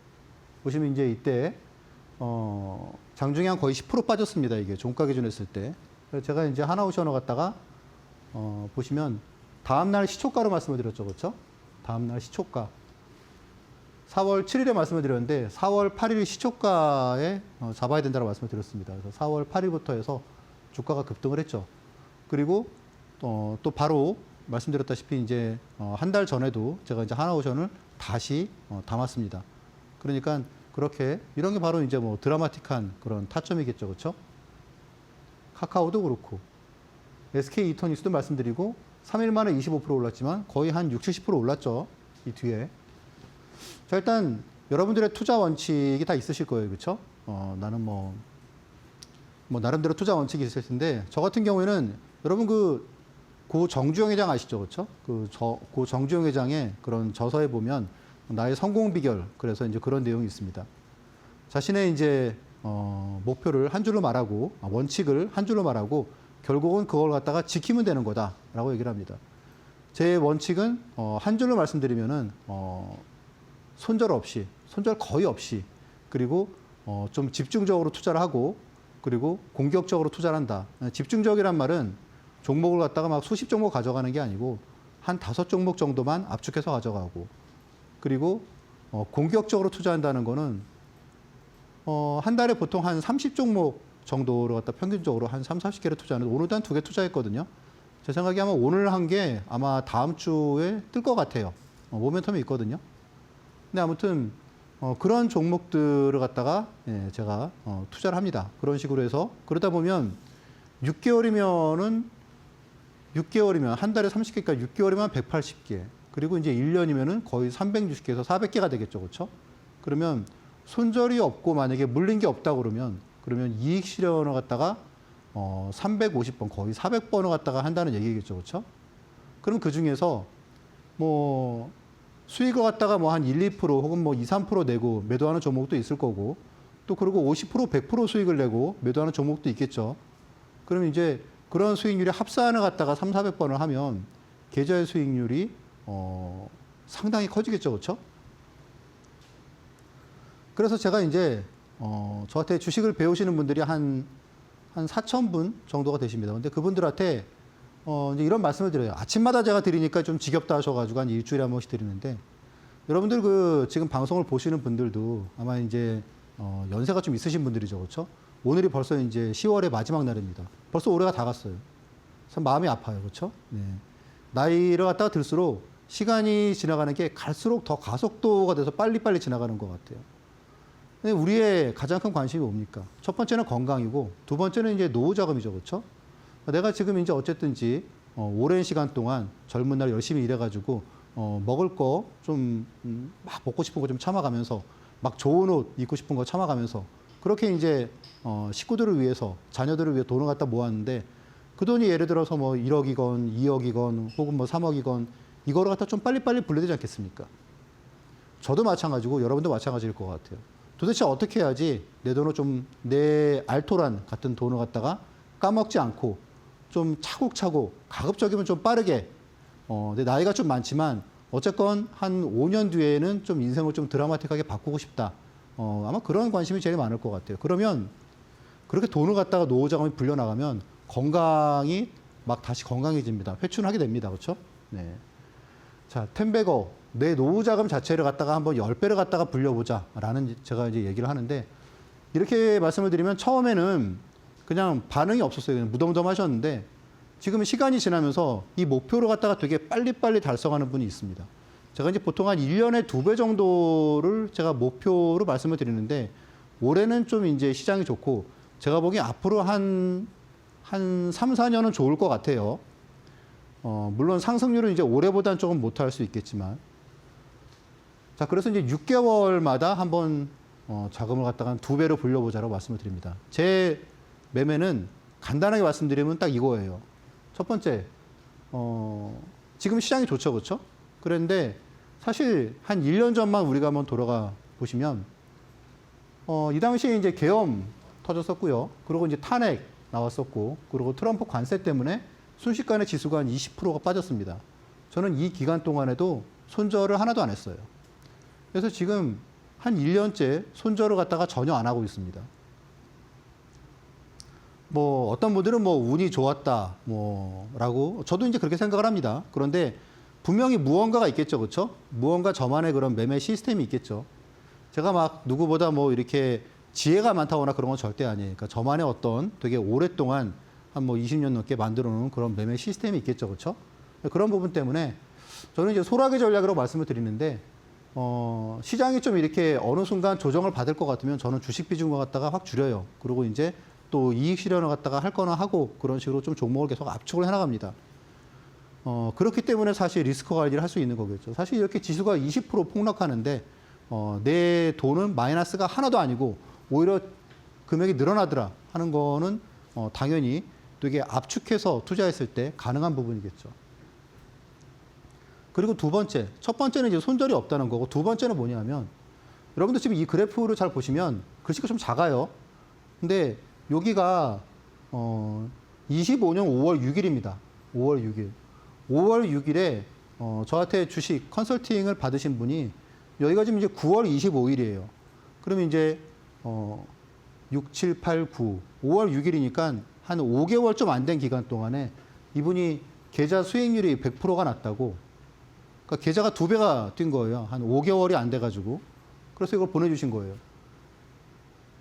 B: 보시면 이제 이때 장중에 한 거의 10% 빠졌습니다. 이게 종가 기준 했을 때. 그래서 제가 이제 하나오션을 갖다가 보시면 다음날 시초가로 말씀을 드렸죠. 그렇죠? 다음날 시초가. 4월 7일에 말씀을 드렸는데 4월 8일 시초가에 잡아야 된다고 말씀을 드렸습니다. 그래서 4월 8일부터 해서 주가가 급등을 했죠. 그리고 또 바로 말씀드렸다시피 이제 한 달 전에도 제가 이제 하나오션을 다시 담았습니다. 그러니까 그렇게 이런 게 바로 이제 뭐 드라마틱한 그런 타점이겠죠. 그렇죠? 카카오도 그렇고 SK 이터니스도 말씀드리고 3일 만에 25% 올랐지만 거의 한 60, 70% 올랐죠. 이 뒤에. 자, 일단 여러분들의 투자 원칙이 다 있으실 거예요. 그렇죠? 나는 뭐 나름대로 투자 원칙이 있을 텐데 저 같은 경우에는 여러분 고 정주영 회장 아시죠? 그렇죠? 고 정주영 회장의 그런 저서에 보면 나의 성공 비결, 그래서 이제 그런 내용이 있습니다. 자신의 이제 목표를 한 줄로 말하고 원칙을 한 줄로 말하고 결국은 그걸 갖다가 지키면 되는 거다라고 얘기를 합니다. 제 원칙은 한 줄로 말씀드리면은 손절 거의 없이, 그리고 좀 집중적으로 투자를 하고, 그리고 공격적으로 투자를 한다. 집중적이란 말은 종목을 갖다가 막 수십 종목 가져가는 게 아니고 한 5종목 정도만 압축해서 가져가고, 그리고 공격적으로 투자한다는 거는 한 달에 보통 한 30종목 정도를 갖다 평균적으로 한 3, 40개를 투자하는데 오늘도 한 2개 투자했거든요. 제 생각에 아마 오늘 한 게 아마 다음 주에 뜰 것 같아요. 모멘텀이 있거든요. 근데 아무튼 그런 종목들을 갖다가 제가 투자를 합니다. 그런 식으로 해서 그러다 보면 6개월이면 한 달에 30개니까 6개월이면 180개. 그리고 이제 1년이면은 거의 360개에서 400개가 되겠죠. 그렇죠? 그러면 손절이 없고 만약에 물린 게 없다 그러면 이익 실현을 갖다가 350번, 거의 400번을 갖다가 한다는 얘기겠죠. 그렇죠? 그럼 그 중에서 뭐 수익을 갖다가 뭐 한 1, 2% 혹은 뭐 2, 3% 내고 매도하는 종목도 있을 거고, 또 그리고 50%, 100% 수익을 내고 매도하는 종목도 있겠죠. 그럼 이제 그런 수익률이 합산을 갖다가 3, 400번을 하면 계좌의 수익률이 상당히 커지겠죠. 그렇죠? 그래서 제가 이제 저한테 주식을 배우시는 분들이 한 4,000분 정도가 되십니다. 근데 그분들한테 이제 이런 말씀을 드려요. 아침마다 제가 드리니까 좀 지겹다 하셔가지고 한 일주일에 한 번씩 드리는데, 여러분들 지금 방송을 보시는 분들도 아마 이제 연세가 좀 있으신 분들이죠, 그렇죠? 오늘이 벌써 이제 10월의 마지막 날입니다. 벌써 올해가 다 갔어요. 참 마음이 아파요, 그렇죠? 네. 나이를 갖다가 들수록 시간이 지나가는 게 갈수록 더 가속도가 돼서 빨리빨리 지나가는 것 같아요. 근데 우리의 가장 큰 관심이 뭡니까? 첫 번째는 건강이고, 두 번째는 이제 노후 자금이죠, 그렇죠? 내가 지금 이제 어쨌든지 오랜 시간 동안 젊은 날 열심히 일해가지고 먹을 거 좀 막 먹고 싶은 거 좀 참아가면서 막 좋은 옷 입고 싶은 거 참아가면서 그렇게 이제 식구들을 위해서 자녀들을 위해 돈을 갖다 모았는데 그 돈이 예를 들어서 뭐 1억이건 2억이건 혹은 뭐 3억이건 이거를 갖다 좀 빨리빨리 불려야 되지 않겠습니까? 저도 마찬가지고 여러분도 마찬가지일 것 같아요. 도대체 어떻게 해야지 내 돈을 좀 내 알토란 같은 돈을 갖다가 까먹지 않고 좀 차곡차곡 가급적이면 좀 빠르게 내 나이가 좀 많지만 어쨌건 한 5년 뒤에는 좀 인생을 좀 드라마틱하게 바꾸고 싶다. 아마 그런 관심이 제일 많을 것 같아요. 그러면 그렇게 돈을 갖다가 노후 자금이 불려나가면 건강이 막 다시 건강해집니다. 회춘하게 됩니다. 그렇죠? 네. 자, 텐베거 내 노후 자금 자체를 갖다가 한번 10배를 갖다가 불려보자 라는 제가 이제 얘기를 하는데 이렇게 말씀을 드리면 처음에는 그냥 반응이 없었어요. 그냥 무덤덤하셨는데 지금 시간이 지나면서 이 목표를 갖다가 되게 빨리빨리 달성하는 분이 있습니다. 제가 이제 보통 한 1년에 2배 정도를 제가 목표로 말씀을 드리는데 올해는 좀 이제 시장이 좋고 제가 보기엔 앞으로 한 3, 4년은 좋을 것 같아요. 물론 상승률은 이제 올해보다는 조금 못할 수 있겠지만. 자, 그래서 이제 6개월마다 한번 자금을 갖다가 한 2배로 불려보자라고 말씀을 드립니다. 제 매매는 간단하게 말씀드리면 딱 이거예요. 첫 번째, 지금 시장이 좋죠, 그렇죠? 그런데 사실 한 1년 전만 우리가 한번 돌아가 보시면, 이 당시에 이제 계엄 터졌었고요. 그리고 이제 탄핵 나왔었고, 그리고 트럼프 관세 때문에 순식간에 지수가 한 20%가 빠졌습니다. 저는 이 기간 동안에도 손절을 하나도 안 했어요. 그래서 지금 한 1년째 손절을 갖다가 전혀 안 하고 있습니다. 뭐 어떤 분들은 뭐 운이 좋았다 뭐라고 저도 이제 그렇게 생각을 합니다. 그런데 분명히 무언가가 있겠죠, 그렇죠? 무언가 저만의 그런 매매 시스템이 있겠죠. 제가 막 누구보다 뭐 이렇게 지혜가 많다거나 그런 건 절대 아니에요. 그러니까 저만의 어떤 되게 오랫동안 한 뭐 20년 넘게 만들어 놓은 그런 매매 시스템이 있겠죠, 그렇죠? 그런 부분 때문에 저는 이제 소라게 전략이라고 말씀을 드리는데 시장이 좀 이렇게 어느 순간 조정을 받을 것 같으면 저는 주식 비중을 갖다가 확 줄여요. 그리고 이제 또 이익 실현을 갖다가 할 거나 하고 그런 식으로 좀 종목을 계속 압축을 해나갑니다. 그렇기 때문에 사실 리스크 관리를 할 수 있는 거겠죠. 사실 이렇게 지수가 20% 폭락하는데 내 돈은 마이너스가 하나도 아니고 오히려 금액이 늘어나더라 하는 거는 당연히 되게 압축해서 투자했을 때 가능한 부분이겠죠. 그리고 두 번째, 첫 번째는 이제 손절이 없다는 거고 두 번째는 뭐냐면 여러분들 지금 이 그래프를 잘 보시면 글씨가 좀 작아요. 근데 여기가 25년 5월 6일입니다. 5월 6일. 5월 6일에 저한테 주식 컨설팅을 받으신 분이 여기가 지금 이제 9월 25일이에요. 그러면 이제 6, 7, 8, 9, 5월 6일이니까 한 5개월 좀 안 된 기간 동안에 이분이 계좌 수익률이 100%가 났다고. 그러니까 계좌가 2배가 뛴 거예요. 한 5개월이 안 돼가지고. 그래서 이걸 보내주신 거예요.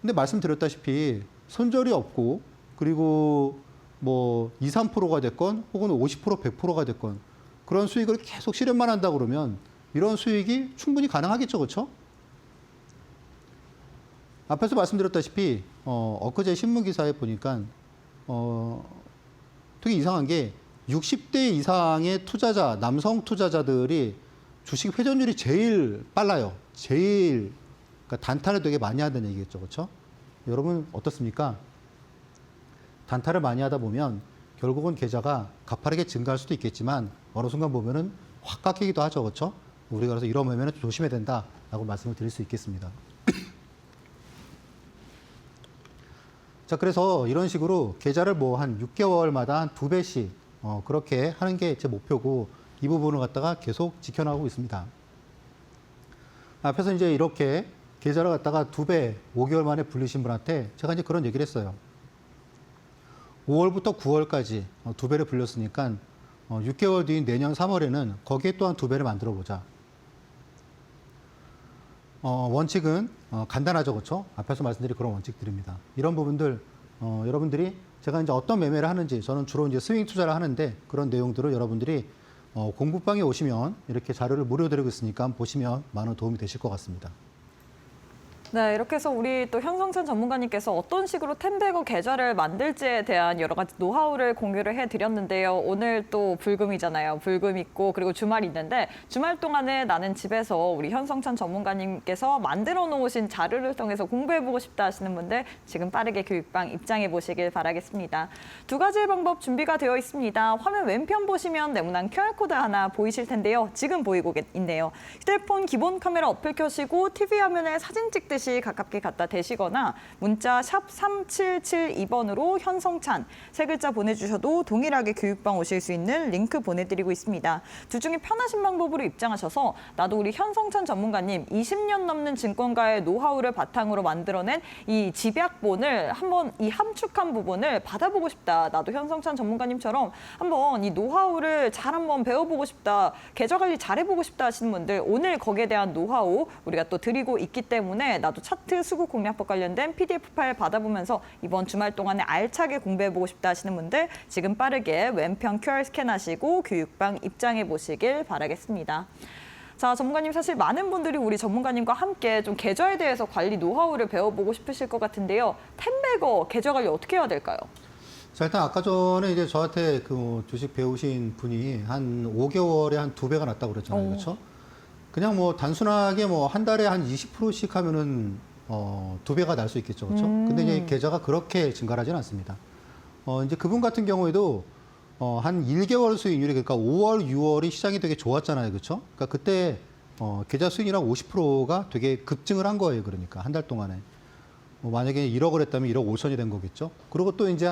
B: 근데 말씀드렸다시피 손절이 없고 그리고 뭐 2, 3%가 됐건 혹은 50%, 100%가 됐건 그런 수익을 계속 실현만 한다 그러면 이런 수익이 충분히 가능하겠죠, 그렇죠? 앞에서 말씀드렸다시피 엊그제 신문 기사에 보니까 되게 이상한 게 60대 이상의 투자자, 남성 투자자들이 주식 회전율이 제일 빨라요. 제일 그러니까 단타를 되게 많이 하는 얘기겠죠, 그렇죠? 여러분 어떻습니까? 단타를 많이 하다 보면 결국은 계좌가 가파르게 증가할 수도 있겠지만 어느 순간 보면은 확 깎이기도 하죠, 그렇죠? 우리가 그래서 이러면 조심해야 된다라고 말씀을 드릴 수 있겠습니다. 자, 그래서 이런 식으로 계좌를 뭐 한 6개월마다 한 2배씩 그렇게 하는 게 제 목표고 이 부분을 갖다가 계속 지켜나가고 있습니다. 앞에서 이제 이렇게 계좌를 갖다가 2배 5개월 만에 불리신 분한테 제가 이제 그런 얘기를 했어요. 5월부터 9월까지 2배를 불렸으니까 6개월 뒤인 내년 3월에는 거기에 또한 2배를 만들어 보자. 원칙은 간단하죠, 그렇죠? 앞에서 말씀드린 그런 원칙들입니다. 이런 부분들 여러분들이 제가 이제 어떤 매매를 하는지 저는 주로 이제 스윙 투자를 하는데 그런 내용들을 여러분들이 공부방에 오시면 이렇게 자료를 무료 드리고 있으니까 보시면 많은 도움이 되실 것 같습니다.
A: 네, 이렇게 해서 우리 또 현성찬 전문가님께서 어떤 식으로 템베거 계좌를 만들지에 대한 여러 가지 노하우를 공유를 해드렸는데요. 오늘 또 불금이잖아요. 불금 있고 그리고 주말 있는데 주말 동안에 나는 집에서 우리 현성찬 전문가님께서 만들어 놓으신 자료를 통해서 공부해보고 싶다 하시는 분들 지금 빠르게 교육방 입장해 보시길 바라겠습니다. 두 가지의 방법 준비가 되어 있습니다. 화면 왼편 보시면 네모난 QR코드 하나 보이실 텐데요. 지금 보이고 있네요. 휴대폰 기본 카메라 어플 켜시고 TV 화면에 사진 찍듯이 가깝게 갖다 대시거나 문자 샵 3772번으로 현성찬 세 글자 보내주셔도 동일하게 교육방 오실 수 있는 링크 보내드리고 있습니다. 둘 중에 편하신 방법으로 입장하셔서 나도 우리 현성찬 전문가님 20년 넘는 증권가의 노하우를 바탕으로 만들어낸 이 집약본을 한번 이 함축한 부분을 받아보고 싶다. 나도 현성찬 전문가님처럼 한번 이 노하우를 잘 한번 배워보고 싶다. 계좌 관리 잘해보고 싶다 하시는 분들 오늘 거기에 대한 노하우 우리가 또 드리고 있기 때문에 나도 차트 수급 공략법 관련된 PDF 파일 받아보면서 이번 주말 동안에 알차게 공부해보고 싶다 하시는 분들 지금 빠르게 왼편 QR 스캔하시고 교육방 입장해 보시길 바라겠습니다. 자, 전문가님 사실 많은 분들이 우리 전문가님과 함께 좀 계좌에 대해서 관리 노하우를 배워보고 싶으실 것 같은데요. 템베거 계좌 관리 어떻게 해야 될까요?
B: 자, 일단 아까 전에 이제 저한테 그 주식 배우신 분이 한 5개월에 한 2배가 났다고 그랬잖아요. 그렇죠? 그냥 뭐 단순하게 뭐 한 달에 한 20%씩 하면은 2배가 날 수 있겠죠. 그렇죠? 근데 이제 계좌가 그렇게 증가하지는 않습니다. 이제 그분 같은 경우에도 한 1개월 수익률이 그러니까 5월, 6월이 시장이 되게 좋았잖아요. 그렇죠? 그러니까 그때 계좌 수익률 한 50%가 되게 급증을 한 거예요. 그러니까 한 달 동안에. 뭐 만약에 1억을 했다면 1억 5천이 된 거겠죠. 그리고 또 이제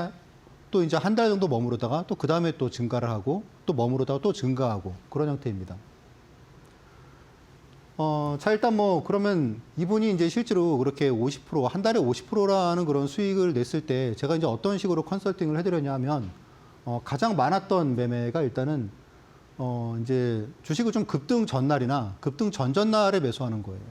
B: 한 달 정도 머무르다가 또 그 다음에 또 증가를 하고 또 머무르다가 또 증가하고 그런 형태입니다. 자, 일단 뭐, 그러면 이분이 이제 실제로 그렇게 50%, 한 달에 50%라는 그런 수익을 냈을 때 제가 이제 어떤 식으로 컨설팅을 해드렸냐 하면, 가장 많았던 매매가 일단은, 이제 주식을 좀 급등 전날이나 급등 전전날에 매수하는 거예요.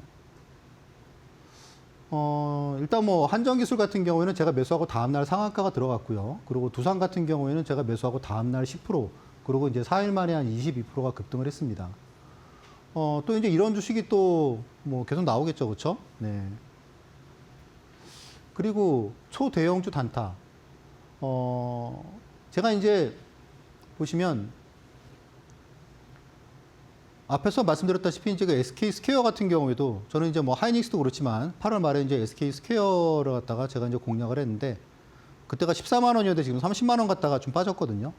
B: 일단 뭐, 한정기술 같은 경우에는 제가 매수하고 다음날 상한가가 들어갔고요. 그리고 두산 같은 경우에는 제가 매수하고 다음날 10%, 그리고 이제 4일 만에 한 22%가 급등을 했습니다. 또 이제 이런 주식이 또 뭐 계속 나오겠죠. 그렇죠? 네. 그리고 초대형주 단타. 제가 이제 보시면 앞에서 말씀드렸다시피 이제 그 SK 스퀘어 같은 경우에도 저는 이제 뭐 하이닉스도 그렇지만 8월 말에 이제 SK 스퀘어를 갖다가 제가 이제 공략을 했는데 그때가 14만 원이었는데 지금 30만 원 갔다가 좀 빠졌거든요.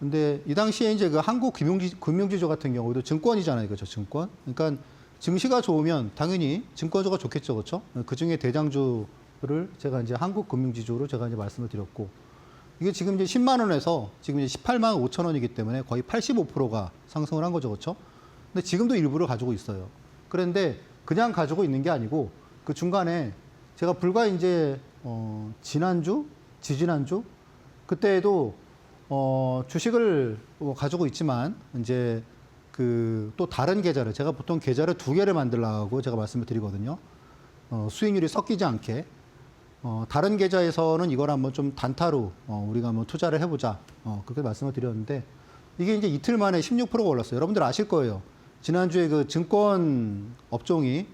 B: 근데 이 당시에 이제 그 한국 금융지주 같은 경우도 증권이잖아요. 그렇죠? 증권. 그러니까 증시가 좋으면 당연히 증권주가 좋겠죠. 그렇죠? 그 중에 대장주를 제가 이제 한국 금융지주로 제가 이제 말씀을 드렸고 이게 지금 이제 10만 원에서 지금 이제 18만 5천 원이기 때문에 거의 85%가 상승을 한 거죠. 그렇죠? 근데 지금도 일부를 가지고 있어요. 그런데 그냥 가지고 있는 게 아니고 그 중간에 제가 불과 이제 지난주, 지지난주 그때에도 주식을 가지고 있지만, 이제 또 다른 계좌를, 제가 보통 계좌를 2개를 만들라고 제가 말씀을 드리거든요. 수익률이 섞이지 않게. 다른 계좌에서는 이걸 한번 좀 단타로, 우리가 한번 투자를 해보자. 그렇게 말씀을 드렸는데, 이게 이제 이틀 만에 16%가 올랐어요. 여러분들 아실 거예요. 지난주에 그 증권 업종이,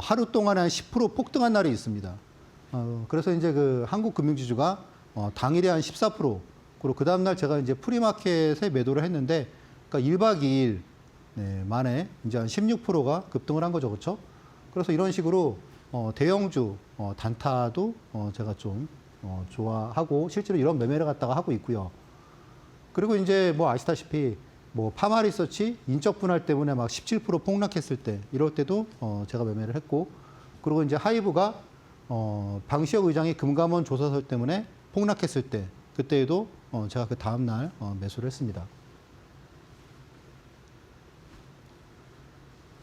B: 하루 동안에 한 10% 폭등한 날이 있습니다. 그래서 이제 그 한국 금융지주가, 당일에 한 14%, 그리고 그 다음날 제가 이제 프리마켓에 매도를 했는데, 그러니까 1박 2일 만에 이제 한 16%가 급등을 한 거죠. 그렇죠? 그래서 이런 식으로 대형주 단타도 제가 좀 좋아하고 실제로 이런 매매를 갖다가 하고 있고요. 그리고 이제 뭐 아시다시피 뭐 파마리서치 인적 분할 때문에 막 17% 폭락했을 때 이럴 때도 제가 매매를 했고, 그리고 이제 하이브가 방시혁 의장이 금감원 조사설 때문에 폭락했을 때 그때에도 제가 그 다음날 매수를 했습니다.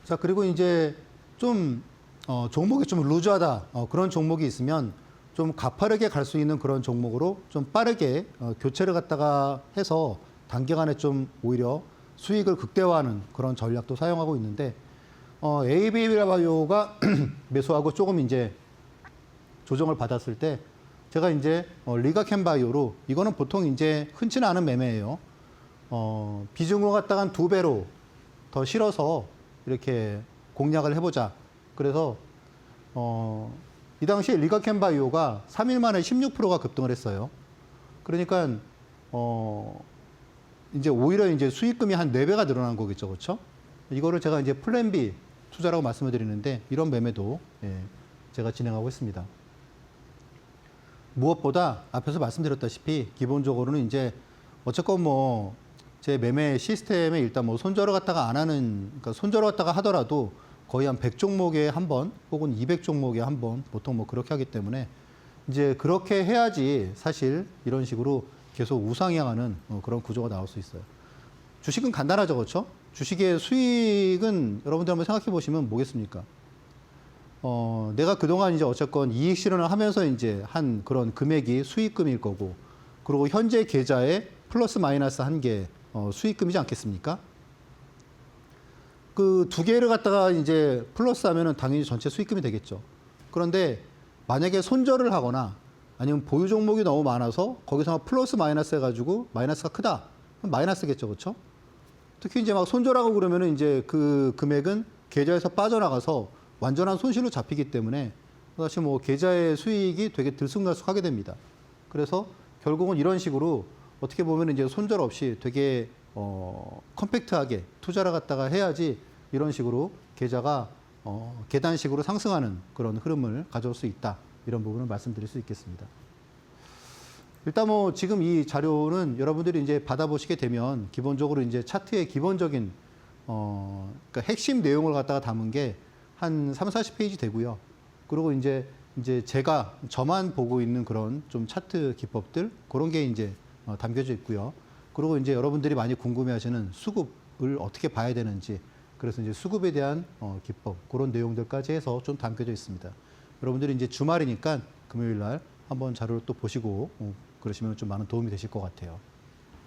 B: 자, 그리고 이제 좀 종목이 좀 루즈하다 그런 종목이 있으면 좀 가파르게 갈 수 있는 그런 종목으로 좀 빠르게 교체를 갖다가 해서 단기간에 좀 오히려 수익을 극대화하는 그런 전략도 사용하고 있는데 AB바이오가 매수하고 조금 이제 조정을 받았을 때 제가 이제 리가캠바이오로 이거는 보통 이제 흔치는 않은 매매예요. 비중을 갖다가 한 2배로 더 실어서 이렇게 공략을 해보자. 그래서 이 당시에 리가캠바이오가 3일 만에 16%가 급등을 했어요. 그러니까 이제 오히려 이제 수익금이 한 4배가 늘어난 거겠죠, 그렇죠? 이거를 제가 이제 플랜 B 투자라고 말씀을 드리는데 이런 매매도 제가 진행하고 있습니다. 무엇보다 앞에서 말씀드렸다시피 기본적으로는 이제 어쨌건 뭐 제 매매 시스템에 일단 뭐 손절을 갖다가 안 하는, 그러니까 손절을 갖다가 하더라도 거의 한 100종목에 한 번 혹은 200종목에 한 번 보통 뭐 그렇게 하기 때문에 이제 그렇게 해야지 사실 이런 식으로 계속 우상향하는 그런 구조가 나올 수 있어요. 주식은 간단하죠, 그렇죠? 주식의 수익은 여러분들 한번 생각해 보시면 뭐겠습니까? 내가 그동안 이제 어쨌건 이익 실현을 하면서 이제 한 그런 금액이 수익금일 거고, 그리고 현재 계좌에 플러스 마이너스 한 개 수익금이지 않겠습니까? 그 두 개를 갖다가 이제 플러스 하면은 당연히 전체 수익금이 되겠죠. 그런데 만약에 손절을 하거나 아니면 보유 종목이 너무 많아서 거기서 플러스 마이너스 해가지고 마이너스가 크다. 그럼 마이너스겠죠, 그렇죠? 특히 이제 막 손절하고 그러면은 이제 그 금액은 계좌에서 빠져나가서 완전한 손실로 잡히기 때문에 사실 뭐 계좌의 수익이 되게 들쑥날쑥하게 됩니다. 그래서 결국은 이런 식으로 어떻게 보면 이제 손절 없이 되게 컴팩트하게 투자를 갖다가 해야지 이런 식으로 계좌가 계단식으로 상승하는 그런 흐름을 가져올 수 있다. 이런 부분을 말씀드릴 수 있겠습니다. 일단 뭐 지금 이 자료는 여러분들이 이제 받아보시게 되면 기본적으로 이제 차트의 기본적인 그러니까 핵심 내용을 갖다가 담은 게 한 30-40페이지 되고요. 그리고 이제 저만 보고 있는 그런 좀 차트 기법들 그런 게 이제 담겨져 있고요. 그리고 이제 여러분들이 많이 궁금해하시는 수급을 어떻게 봐야 되는지, 그래서 이제 수급에 대한 기법 그런 내용들까지 해서 좀 담겨져 있습니다. 여러분들이 이제 주말이니까 금요일 날 한번 자료를 또 보시고 그러시면 좀 많은 도움이 되실 것 같아요.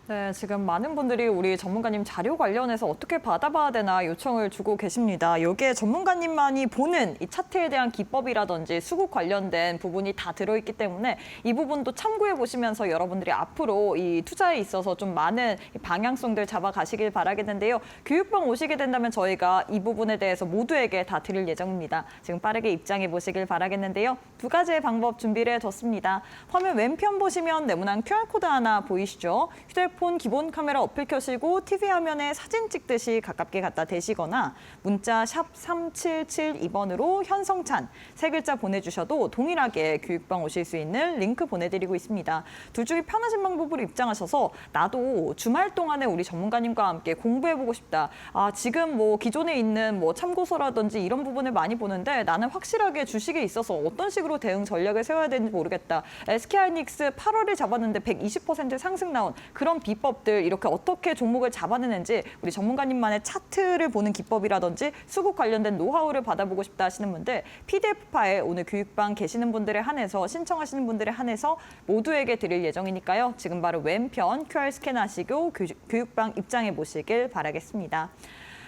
A: 네, 지금 많은 분들이 우리 전문가님 자료 관련해서 어떻게 받아봐야 되나 요청을 주고 계십니다. 여기에 전문가님만이 보는 이 차트에 대한 기법이라든지 수급 관련된 부분이 다 들어있기 때문에 이 부분도 참고해 보시면서 여러분들이 앞으로 이 투자에 있어서 좀 많은 방향성들 잡아가시길 바라겠는데요. 교육방 오시게 된다면 저희가 이 부분에 대해서 모두에게 다 드릴 예정입니다. 지금 빠르게 입장해 보시길 바라겠는데요. 2가지의 방법 준비를 해뒀습니다. 화면 왼편 보시면 네모난 QR코드 하나 보이시죠? 휴대폰 기본 카메라 어플 켜시고 TV 화면에 사진 찍듯이 가깝게 갖다 대시거나 문자 샵 3772번으로 현성찬 3글자 보내주셔도 동일하게 교육방 오실 수 있는 링크 보내드리고 있습니다. 둘 중에 편하신 방법으로 입장하셔서 나도 주말 동안에 우리 전문가님과 함께 공부해보고 싶다. 지금 뭐 기존에 있는 뭐 참고서라든지 이런 부분을 많이 보는데 나는 확실하게 주식에 있어서 어떤 식으로 대응 전략을 세워야 되는지 모르겠다. SK하이닉스 8월에 잡았는데 120% 상승 나온 그런 비법들 이렇게 어떻게 종목을 잡아내는지 우리 전문가님만의 차트를 보는 기법이라든지 수급 관련된 노하우를 받아보고 싶다 하시는 분들 PDF 파일 오늘 교육방 계시는 분들에 한해서 신청하시는 분들에 한해서 모두에게 드릴 예정이니까요. 지금 바로 왼편 QR 스캔하시고 교육방 입장해 보시길 바라겠습니다.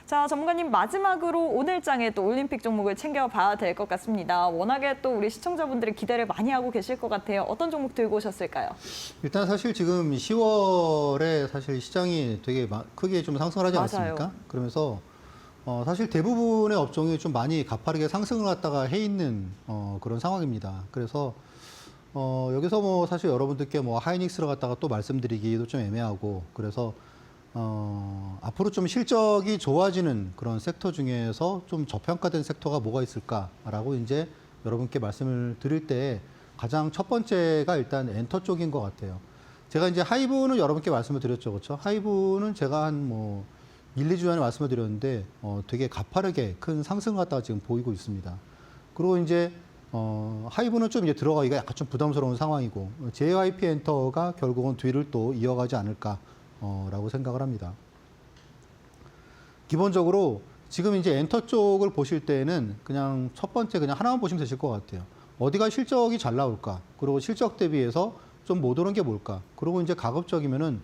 A: 자, 전문가님 마지막으로 오늘 장에 또 올림픽 종목을 챙겨봐야 될 것 같습니다. 워낙에 또 우리 시청자분들이 기대를 많이 하고 계실 것 같아요. 어떤 종목 들고 오셨을까요?
B: 일단 사실 지금 10월에 사실 시장이 되게 크게 좀 상승을 하지 않았습니까?
A: 맞아요.
B: 그러면서 사실 대부분의 업종이 좀 많이 가파르게 상승을 갖다가 해 있는 그런 상황입니다. 그래서 여기서 뭐 사실 여러분들께 뭐 하이닉스를 갖다가 또 말씀드리기도 좀 애매하고, 그래서 앞으로 좀 실적이 좋아지는 그런 섹터 중에서 좀 저평가된 섹터가 뭐가 있을까라고 이제 여러분께 말씀을 드릴 때 가장 첫 번째가 일단 엔터 쪽인 것 같아요. 제가 이제 하이브는 여러분께 말씀을 드렸죠, 그렇죠? 하이브는 제가 한 뭐 1, 2주 전에 말씀을 드렸는데 되게 가파르게 큰 상승을 갖다가 지금 보이고 있습니다. 그리고 이제 하이브는 좀 이제 들어가기가 약간 좀 부담스러운 상황이고 JYP 엔터가 결국은 뒤를 또 이어가지 않을까. 라고 생각을 합니다. 기본적으로 지금 이제 엔터 쪽을 보실 때는 그냥 첫 번째 그냥 하나만 보시면 되실 것 같아요. 어디가 실적이 잘 나올까? 그리고 실적 대비해서 좀 못 오른 게 뭘까? 그리고 이제 가급적이면은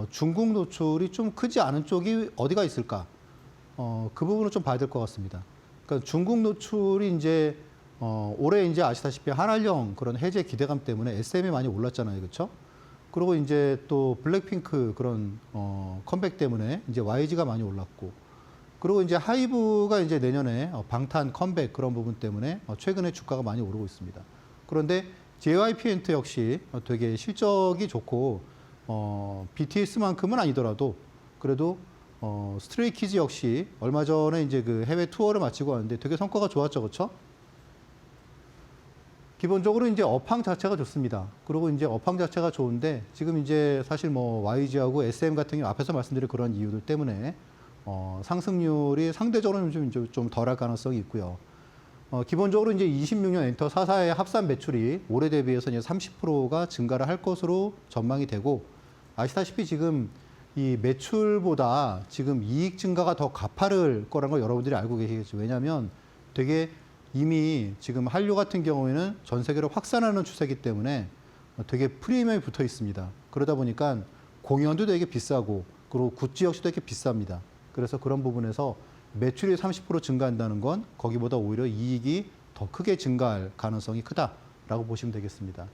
B: 중국 노출이 좀 크지 않은 쪽이 어디가 있을까? 그 부분을 좀 봐야 될 것 같습니다. 그러니까 중국 노출이 이제 올해 이제 아시다시피 한알령 그런 해제 기대감 때문에 SM이 많이 올랐잖아요, 그렇죠? 그리고 이제 또 블랙핑크 그런 컴백 때문에 이제 YG가 많이 올랐고, 그리고 이제 하이브가 이제 내년에 방탄 컴백 그런 부분 때문에 최근에 주가가 많이 오르고 있습니다. 그런데 JYP 엔터 역시 되게 실적이 좋고 BTS만큼은 아니더라도 그래도 스트레이키즈 역시 얼마 전에 이제 그 해외 투어를 마치고 왔는데 되게 성과가 좋았죠, 그렇죠? 기본적으로 이제 업황 자체가 좋습니다. 그리고 이제 업황 자체가 좋은데 지금 이제 사실 뭐 YG하고 SM 같은 경우 앞에서 말씀드린 그런 이유들 때문에 상승률이 상대적으로 좀 덜할 가능성이 있고요. 기본적으로 이제 26년 엔터 4사의 합산 매출이 올해 대비해서 이제 30%가 증가를 할 것으로 전망이 되고, 아시다시피 지금 이 매출보다 지금 이익 증가가 더 가파를 거라는 걸 여러분들이 알고 계시겠죠. 왜냐하면 되게 이미 지금 한류 같은 경우에는 전 세계로 확산하는 추세이기 때문에 되게 프리미엄이 붙어 있습니다. 그러다 보니까 공연도 되게 비싸고 그리고 굿즈 역시 되게 비쌉니다. 그래서 그런 부분에서 매출이 30% 증가한다는 건 거기보다 오히려 이익이 더 크게 증가할 가능성이 크다라고 보시면 되겠습니다.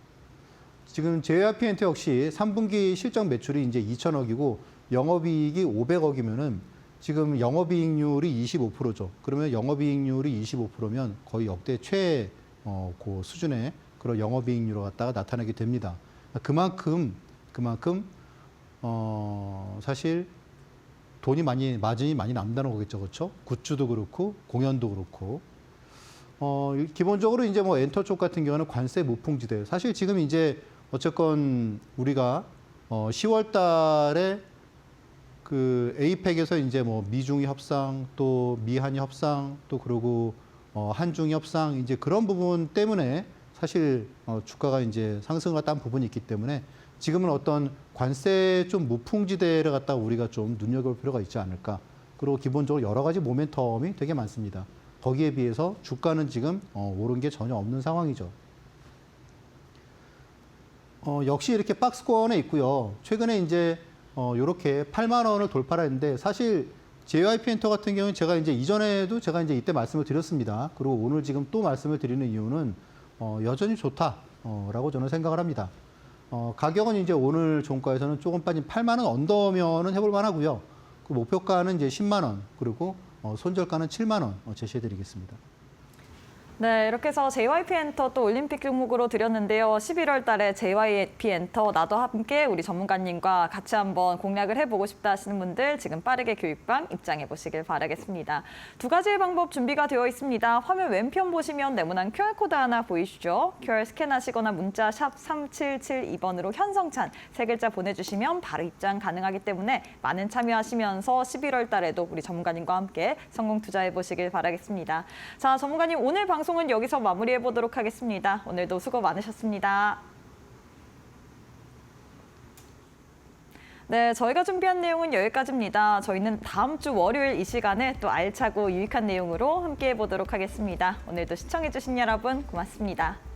B: 지금 JYP 엔터 역시 3분기 실적 매출이 이제 2천억이고 영업이익이 500억이면은 지금 영업이익률이 25%죠. 그러면 영업이익률이 25%면 거의 역대 최고 수준의 그런 영업이익률을 갖다가 나타내게 됩니다. 그만큼 사실 마진이 많이 남다는 거겠죠, 그렇죠? 굿즈도 그렇고 공연도 그렇고. 기본적으로 이제 뭐 엔터 쪽 같은 경우는 관세 무풍지대. 사실 지금 이제 어쨌건 우리가 10월 달에 그 에이펙에서 이제 뭐 미중이 협상, 또 미한이 협상, 또 그리고 한중이 협상, 이제 그런 부분 때문에 사실 주가가 이제 상승을 했다는 부분이 있기 때문에 지금은 어떤 관세 좀 무풍지대를 갖다가 우리가 좀 눈여겨볼 필요가 있지 않을까. 그리고 기본적으로 여러 가지 모멘텀이 되게 많습니다. 거기에 비해서 주가는 지금 오른 게 전혀 없는 상황이죠. 역시 이렇게 박스권에 있고요. 최근에 이제 이렇게 8만 원을 돌파를 했는데, 사실 JYP 엔터 같은 경우는 제가 이제 이전에도 제가 이제 이때 말씀을 드렸습니다. 그리고 오늘 지금 또 말씀을 드리는 이유는 여전히 좋다라고 저는 생각을 합니다. 가격은 이제 오늘 종가에서는 조금 빠진 8만 원 언더면은 해볼 만하고요. 그 목표가는 이제 10만 원, 그리고 손절가는 7만 원 제시해 드리겠습니다.
A: 네, 이렇게 해서 JYP 엔터 또 올림픽 종목으로 드렸는데요. 11월 달에 JYP 엔터 나도 함께 우리 전문가님과 같이 한번 공략을 해보고 싶다 하시는 분들 지금 빠르게 교육방 입장해 보시길 바라겠습니다. 두 가지의 방법 준비가 되어 있습니다. 화면 왼편 보시면 네모난 QR코드 하나 보이시죠? QR 스캔하시거나 문자 샵 3772번으로 현성찬 세 글자 보내주시면 바로 입장 가능하기 때문에 많은 참여하시면서 11월 달에도 우리 전문가님과 함께 성공 투자해 보시길 바라겠습니다. 자, 전문가님 오늘 방송은 여기서 마무리해 보도록 하겠습니다. 오늘도 수고 많으셨습니다. 네, 저희가 준비한 내용은 여기까지입니다. 저희는 다음 주 월요일 이 시간에 또 알차고 유익한 내용으로 함께해 보도록 하겠습니다. 오늘도 시청해 주신 여러분 고맙습니다.